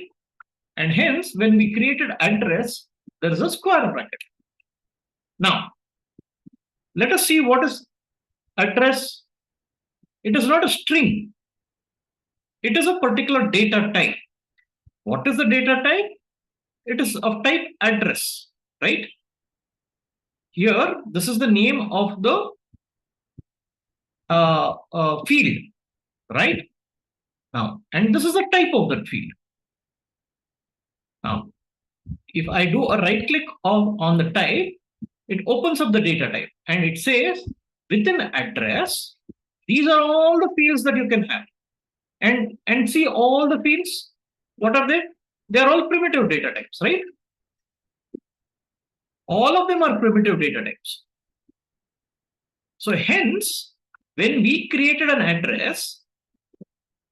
A: And hence, when we created address, there is a square bracket. Now, let us see what is address. It is not a string. It is a particular data type. What is the data type? It is of type address, right? Here, this is the name of the field, right? Now, and this is the type of that field. Now, if I do a right click on the type, it opens up the data type and it says within address, these are all the fields that you can have. And see all the fields, what are they? They are all primitive data types, right? All of them are primitive data types. So hence, when we created an address,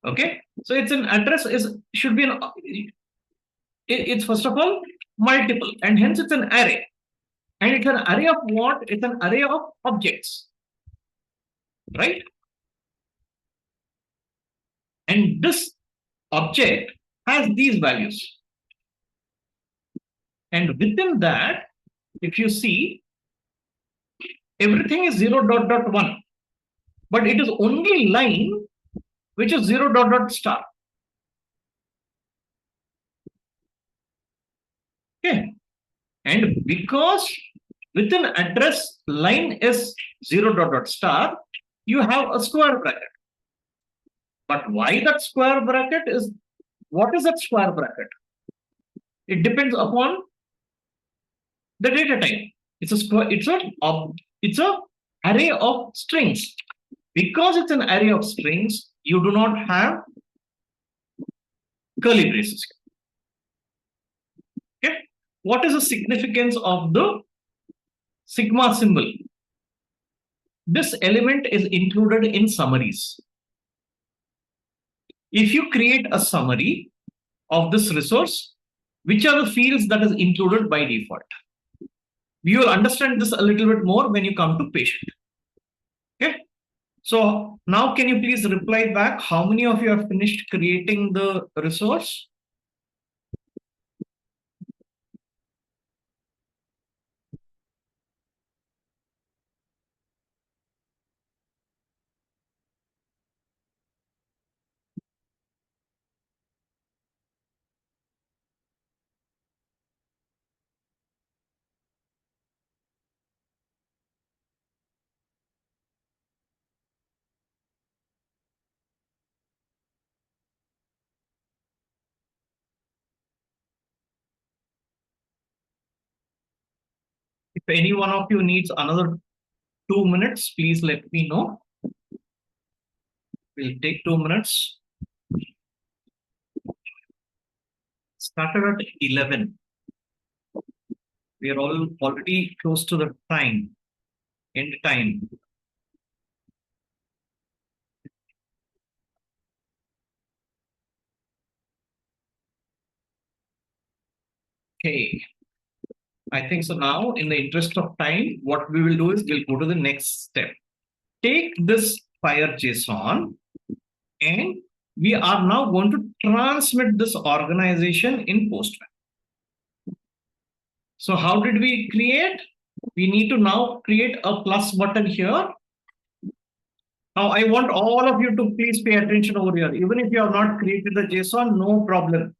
A: okay, so it's an address should be it's first of all multiple, and hence it's an array. And it's an array of what? It's an array of objects, right? And this object has these values. And within that, if you see, everything is 0 dot dot 1. But it is only line which is 0 dot dot star. Okay. And because within address line is 0 dot dot star, you have a square bracket. But why that square bracket is, what is that square bracket? It depends upon the data type. It's a square, it's a array of strings. Because it's an array of strings, you do not have curly braces. Okay. What is the significance of the sigma symbol? This element is included in summaries. If you create a summary of this resource, which are the fields that is included by default? You will understand this a little bit more when you come to patient. Okay. So now can you please reply back? How many of you have finished creating the resource? If any one of you needs another 2 minutes, please let me know. We'll take 2 minutes. Started at 11. We are already close to the end time. Okay. I think so. Now, in the interest of time, what we will do is we'll go to the next step. Take this FHIR JSON and we are now going to transmit this organization in Postman. So how did we create? We need to now create a plus button here. Now I want all of you to please pay attention over here. Even if you have not created the JSON, no problem.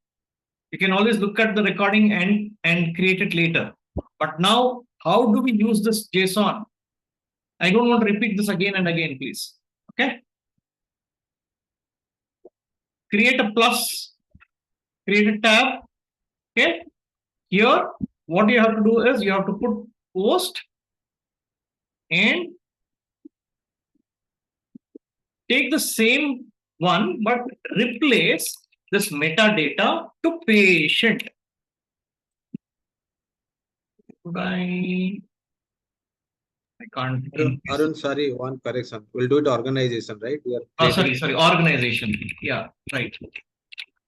A: You can always look at the recording and create it later. But now, how do we use this JSON? I don't want to repeat this again and again, please. Okay. Create a plus, create a tab. Okay. Here, what you have to do is you have to put post and take the same one, but replace this metadata to patient. I can't.
E: Arun, sorry, one correction. We'll do it organization, right? We are
A: Oh, sorry, organization. Yeah, right.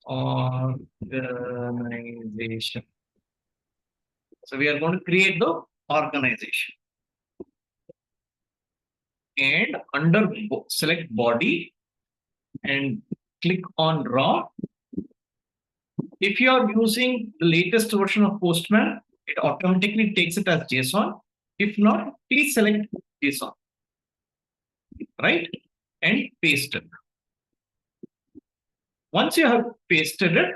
A: Organization. So we are going to create the organization. And under select body and click on raw. If you are using the latest version of Postman, it automatically takes it as JSON. If not, please select JSON, right? And paste it. Once you have pasted it,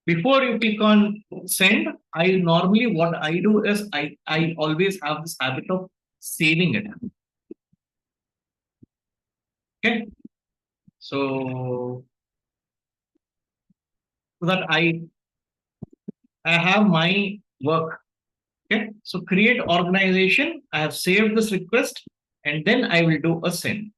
A: before you click on send, what I do is I always have this habit of saving it. Okay. So that I have my work. Okay. So create organization. I have saved this request and then I will do a send.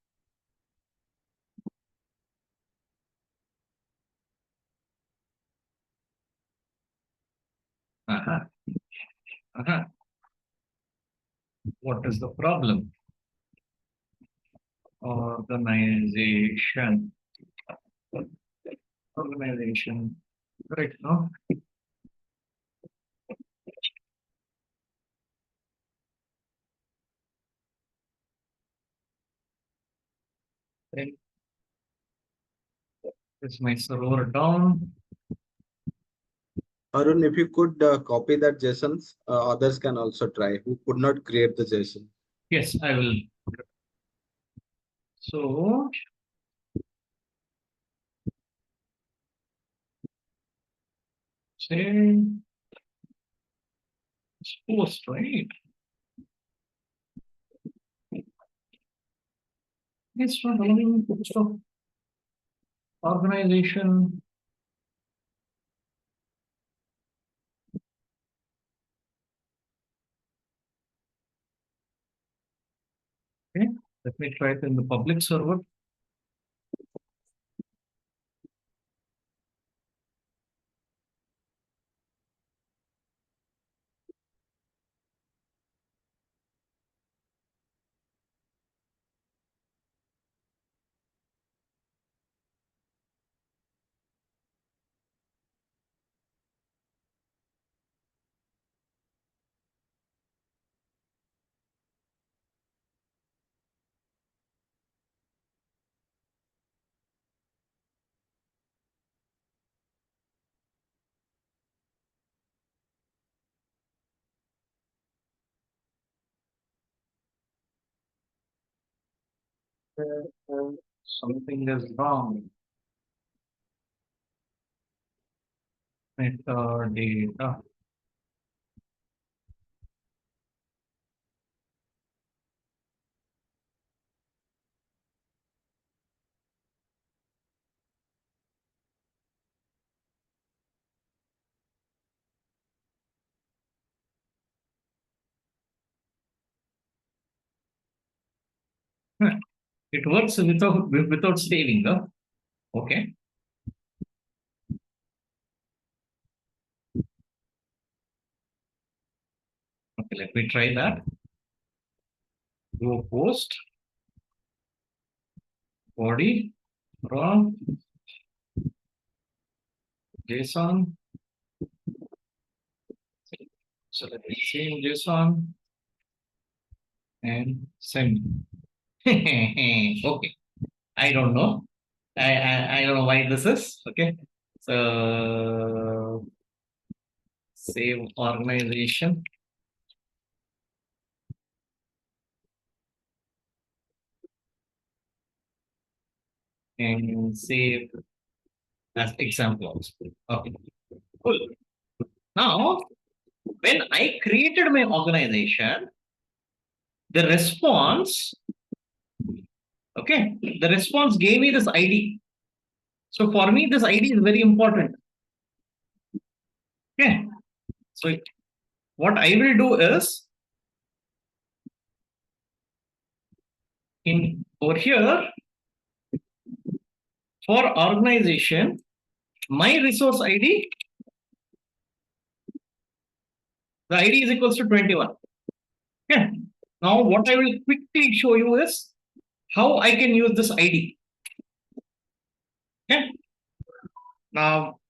A: What is the problem? Organization. Correct, no? Then is my server down?
E: Arun, if you could copy that JSON, others can also try who could not create the JSON.
A: Yes, I will. So say post, right? It's not allowing post of organization. Okay, let me try it in the public server. Something is wrong. Metadata. It works without saving, though. Okay. Okay, let me try that. Go post body raw JSON So let me save JSON and send. Okay. I don't know. I don't know why this is. Okay. So save organization. And save as example also. Okay. Cool. Now, when I created my organization, the response, okay, the response gave me this ID. So for me, this ID is very important. Okay. So what I will do is in over here for organization, my resource ID, the ID is equals to 21. Okay. Now what I will quickly show you is how I can use this ID. Okay. Now,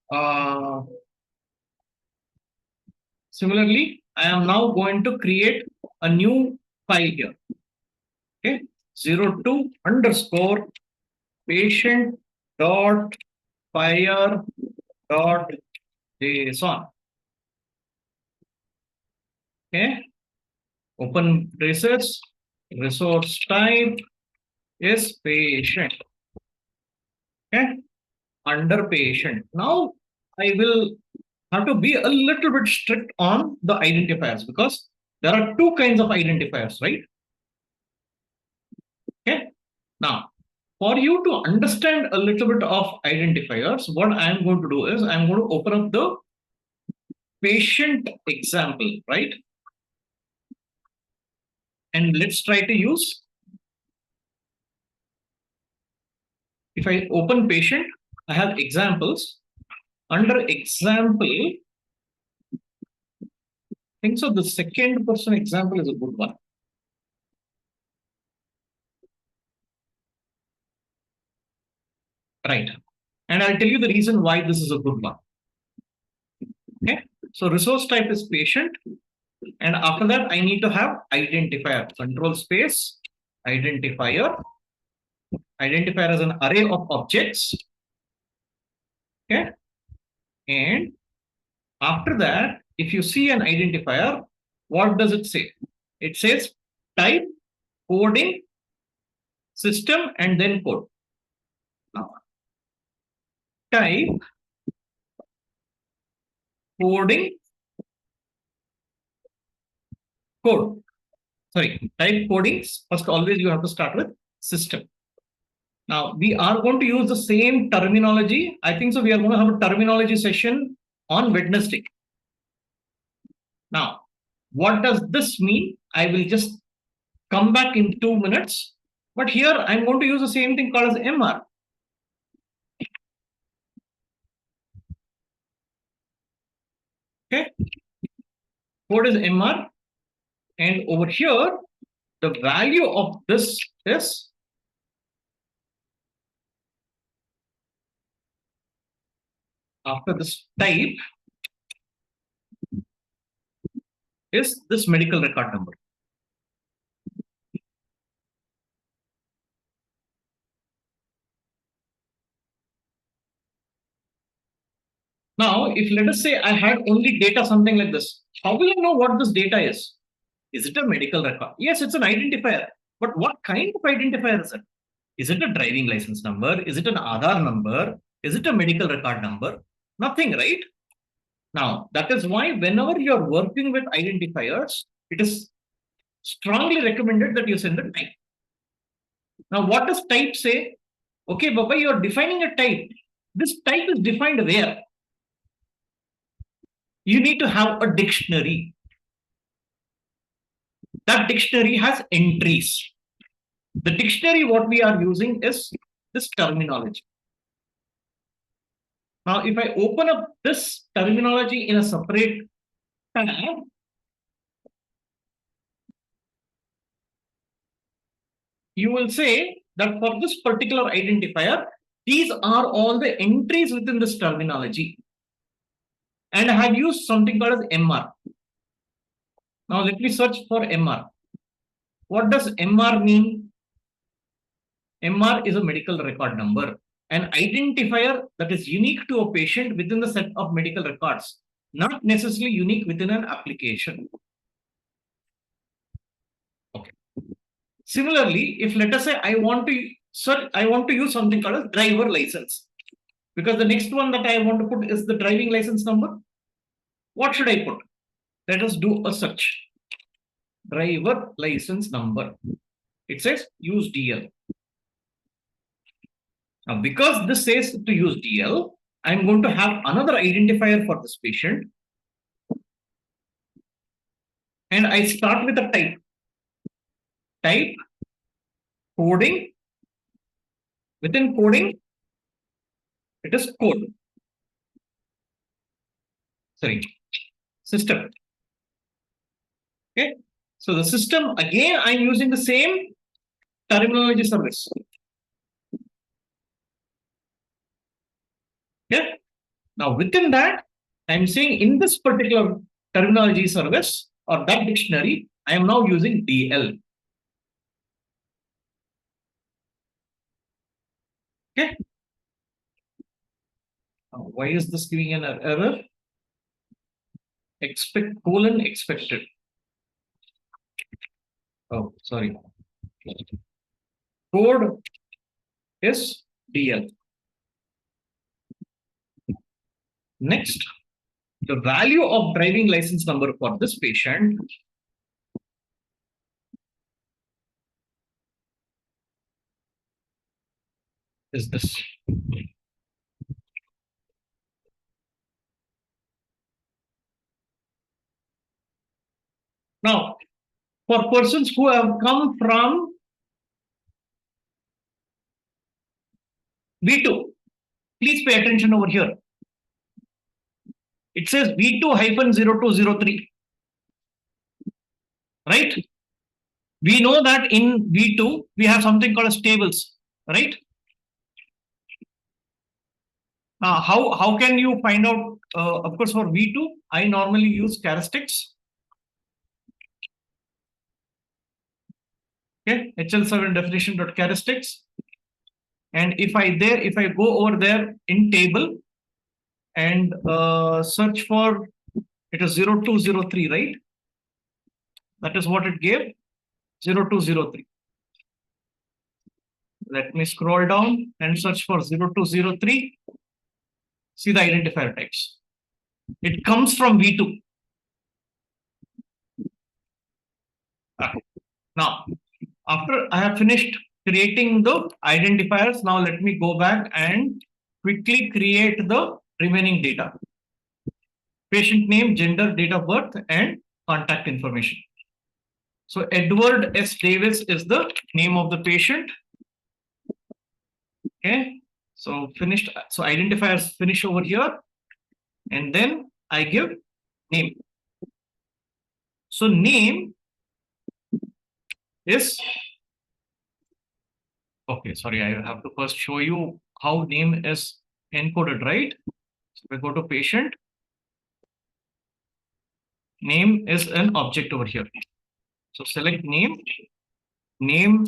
A: similarly, I am now going to create a new file here. Okay, 02 underscore patient dot FHIR dot JSON. Okay, open braces, resource type is patient. Okay, under patient. Now I will have to be a little bit strict on the identifiers because there are two kinds of identifiers, right? Okay. Now, for you to understand a little bit of identifiers, what I'm going to do is I'm going to open up the patient example, right? And let's try to use, if I open patient, I have examples. Under example, I think so the second person example is a good one. Right. And I'll tell you the reason why this is a good one. Okay. So resource type is patient. And after that, I need to have identifier, control space, identifier. Identifier is an array of objects. Okay. And after that, if you see an identifier, what does it say? It says type, coding, system, and then code. Now, type, coding, code. Sorry, type coding. First, always you have to start with system. Now, we are going to use the same terminology. I think so. We are going to have a terminology session on Wednesday. Now, what does this mean? I will just come back in 2 minutes. But here, I'm going to use the same thing called as MR. Okay. Code is MR. And over here, the value of this is after this type is this medical record number. Now, if let us say I had only data something like this, how will I know what this data is? Is it a medical record? Yes, it's an identifier. But what kind of identifier is it? Is it a driving license number? Is it an Aadhaar number? Is it a medical record number? Nothing, right? Now, that is why whenever you're working with identifiers, it is strongly recommended that you send a type. Now, what does type say? Okay, Baba, you're defining a type. This type is defined where? You need to have a dictionary. That dictionary has entries. The dictionary, what we are using is this terminology. Now, if I open up this terminology in a separate tab, you will say that for this particular identifier, these are all the entries within this terminology. And I have used something called as MR. Now let me search for MR. What does MR mean? MR is a medical record number, an identifier that is unique to a patient within the set of medical records, not necessarily unique within an application. Okay. Similarly, if let us say I want to use something called as driver license, because the next one that I want to put is the driving license number. What should I put? Let us do a search. Driver license number. It says use DL. Now, because this says to use DL, I'm going to have another identifier for this patient. And I start with a type. Type, coding. Within coding, it is code. Sorry, system. Okay. So the system, again, I'm using the same terminology service. Okay. Now, within that, I'm saying in this particular terminology service or that dictionary, I am now using DL. Okay. Now, why is this giving an error? Expected. Oh, sorry. Code is DL. Next, the value of driving license number for this patient is this. Now, for persons who have come from V2, please pay attention over here. It says V2-0203. Right? We know that in V2, we have something called as tables, right? Now, how can you find out? Of course, for V2, I normally use characteristics. Okay, HL7 definition.characteristics. And if I go over there in table and search for, it is 0203, right? That is what it gave, 0203. Let me scroll down and search for 0203. See the identifier types. It comes from V2. Now, after I have finished creating the identifiers, now let me go back and quickly create the remaining data. Patient name, gender, date of birth, and contact information. So Edward S. Davis is the name of the patient. Okay, so finished. So identifiers finish over here, and then I give name. So name is, okay, sorry, I have to first show you how name is encoded, right? So we go to patient. Name is an object over here. So select name. Name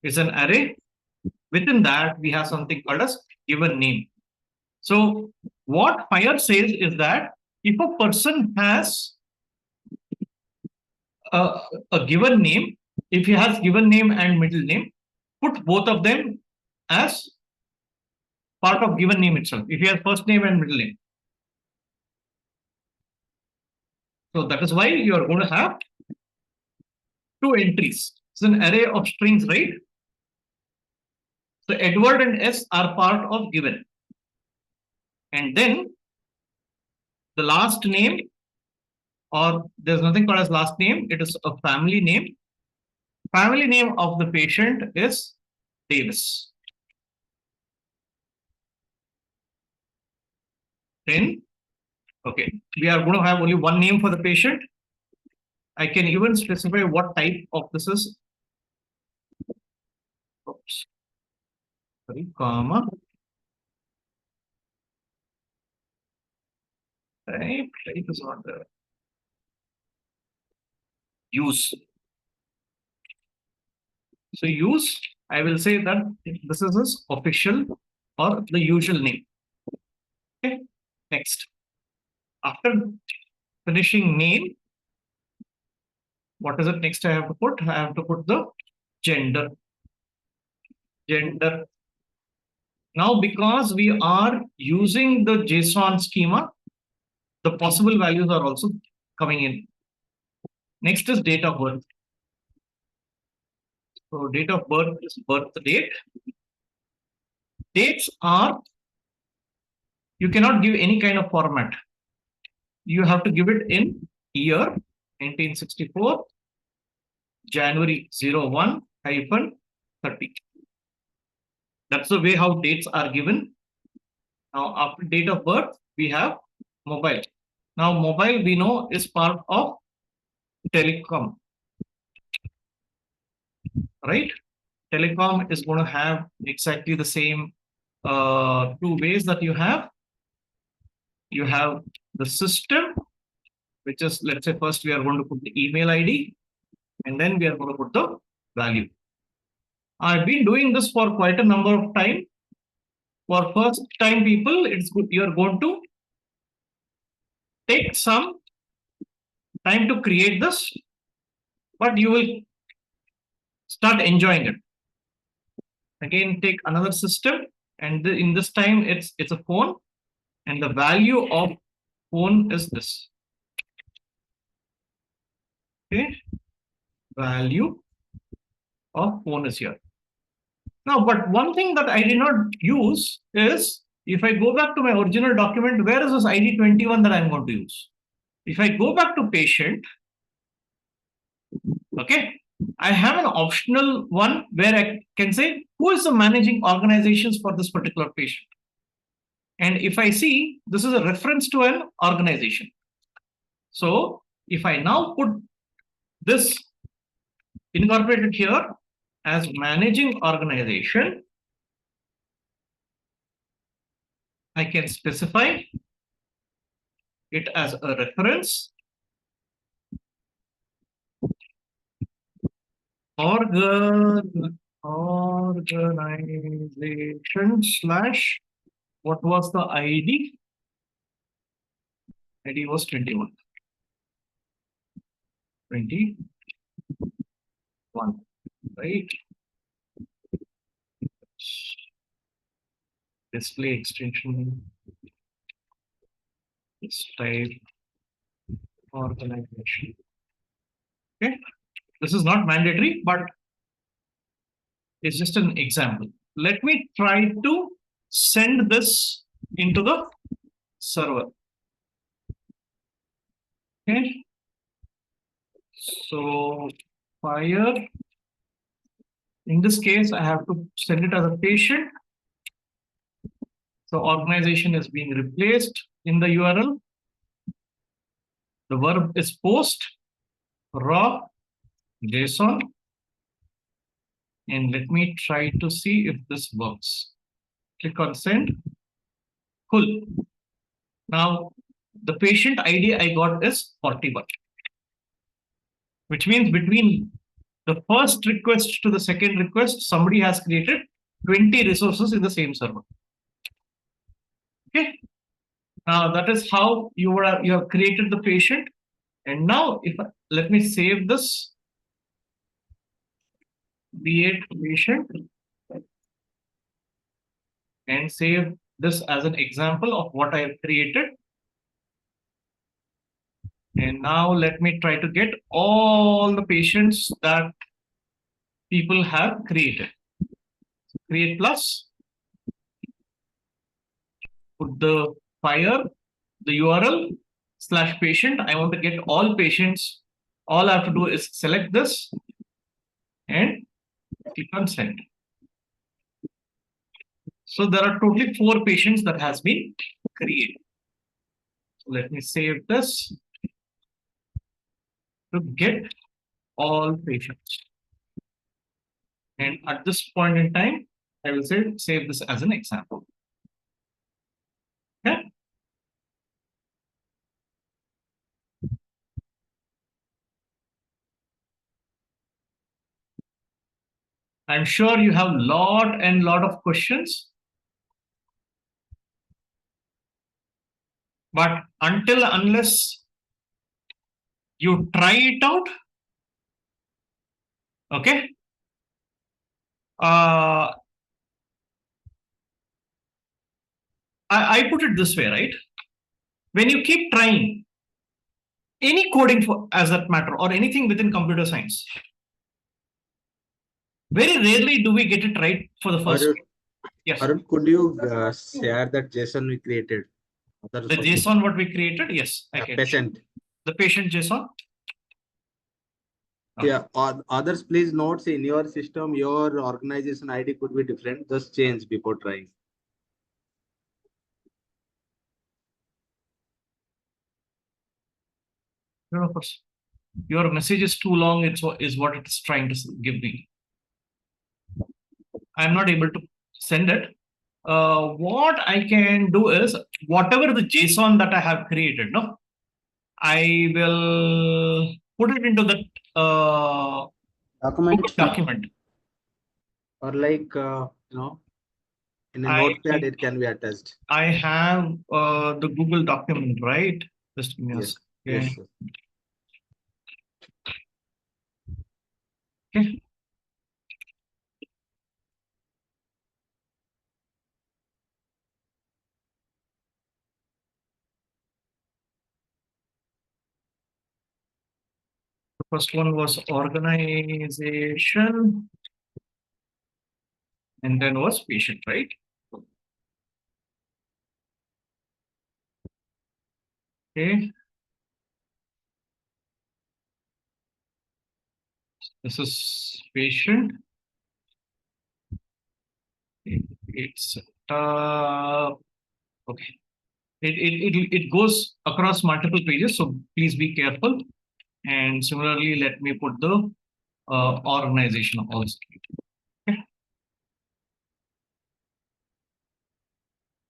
A: is an array. Within that, we have something called as given name. So what FHIR says is that if a person has a given name, if he has given name and middle name, put both of them as part of given name itself. If he has first name and middle name. So that is why you are going to have two entries. It's an array of strings, right? So Edward and S are part of given. And then the last name, or there's nothing called as last name, it is a family name. Family name of the patient is Davis. Then, okay, we are going to have only one name for the patient. I can even specify what type of this is. Oops. Sorry, comma. Type is not there. use. So use, I will say that this is his official or the usual name. Okay, next. After finishing name, what is it next I have to put? I have to put the gender. Gender. Now, because we are using the JSON schema, the possible values are also coming in. Next is date of birth. So date of birth is birth date. Dates are, you cannot give any kind of format. You have to give it in year 1964, January 01-30. That's the way how dates are given. Now, after date of birth, we have mobile. Now, mobile we know is part of telecom, right? Telecom is going to have exactly the same two ways that you have. You have the system, which is, let's say, first we are going to put the email ID, and then we are going to put the value. I've been doing this for quite a number of time. For first time people, it's good. You're going to take some time to create this, but you will start enjoying it. Again, take another system, and in this time it's a phone, and the value of phone is this. Okay, value of phone is here. Now, but one thing that I did not use is, if I go back to my original document, where is this ID 21 that I'm going to use? If I go back to patient, okay, I have an optional one where I can say who is the managing organizations for this particular patient. And if I see, this is a reference to an organization. So if I now put this incorporated here as managing organization, I can specify it as a reference organization slash, what was the ID? ID was 21. 21, right? Display extension, this type, organization. Okay, this is not mandatory, but it's just an example. Let me try to send this into the server. Okay, so FHIR, in this case, I have to send it as a patient. So organization is being replaced in the URL. The verb is post, raw, JSON. And let me try to see if this works. Click on send. Cool. Now, the patient ID I got is 41, which means between the first request to the second request, somebody has created 20 resources in the same server. Okay. Now that is how you have created the patient. And now let me save this. Create patient and save this as an example of what I have created. And now let me try to get all the patients that people have created. Create plus, put the FHIR, the URL / patient. I want to get all patients. All I have to do is select this and click on send. So there are totally 4 patients that has been created. So let me save this to get all patients. And at this point in time, I will say save this as an example. Okay. I'm sure you have lot of questions. But unless you try it out, okay? I put it this way, right? When you keep trying any coding for as that matter or anything within computer science, very rarely do we get it right for the first. Yes.
E: Arun, could you share that JSON we created?
A: The JSON what we created, yes, I can.
E: Patient.
A: The patient JSON.
E: Yeah, others please notes in your system, your organization ID could be different. Just change before trying.
A: No, of course. Your message is too long. Is what it is trying to give me. I'm not able to send it. What I can do is whatever the JSON that I have created, no, I will put it into the document.
E: Or like in a notepad, it can be attached.
A: I have the Google document, right? Just give me a
E: Yes.
A: second.
E: Yes, sir.
A: Okay. The first one was organization, and then was patient, right? Okay. This is patient. It's okay. It goes across multiple pages, so please be careful. And similarly, let me put the organization also. Okay.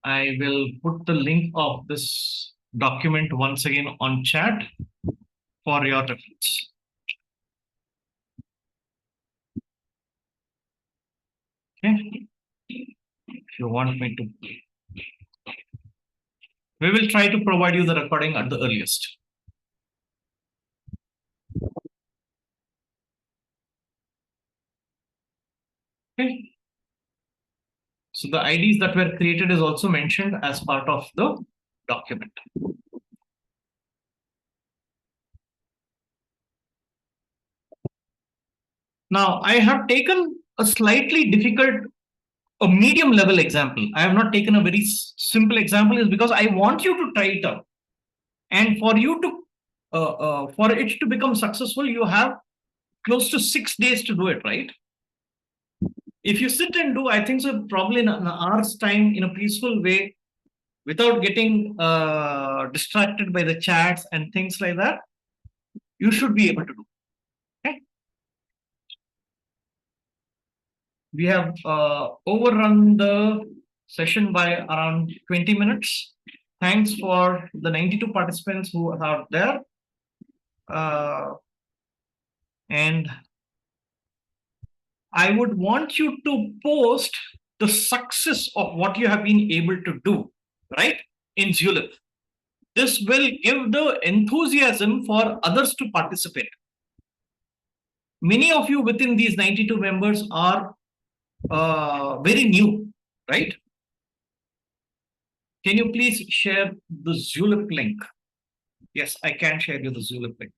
A: I will put the link of this document once again on chat for your reference. Okay. If you want me to, we will try to provide you the recording at the earliest. Okay. So the IDs that were created is also mentioned as part of the document. Now I have taken a slightly difficult, a medium level example. I have not taken a very simple example is because I want you to try it out. And for you to, for it to become successful, you have close to 6 days to do it, right? If you sit and do, I think so, probably in an hour's time in a peaceful way, without getting distracted by the chats and things like that, you should be able to do. Okay. We have overrun the session by around 20 minutes. Thanks for the 92 participants who are there. And I would want you to post the success of what you have been able to do, right, in Zulip. This will give the enthusiasm for others to participate. Many of you within these 92 members are very new, right? Can you please share the Zulip link? Yes, I can share you the Zulip link.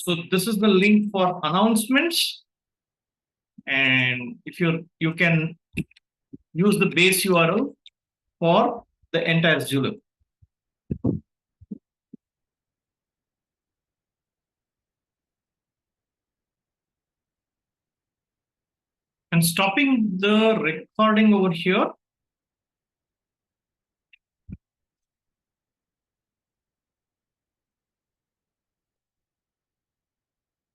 A: So this is the link for announcements. And if you can use the base URL for the entire Zulip. And stopping the recording over here.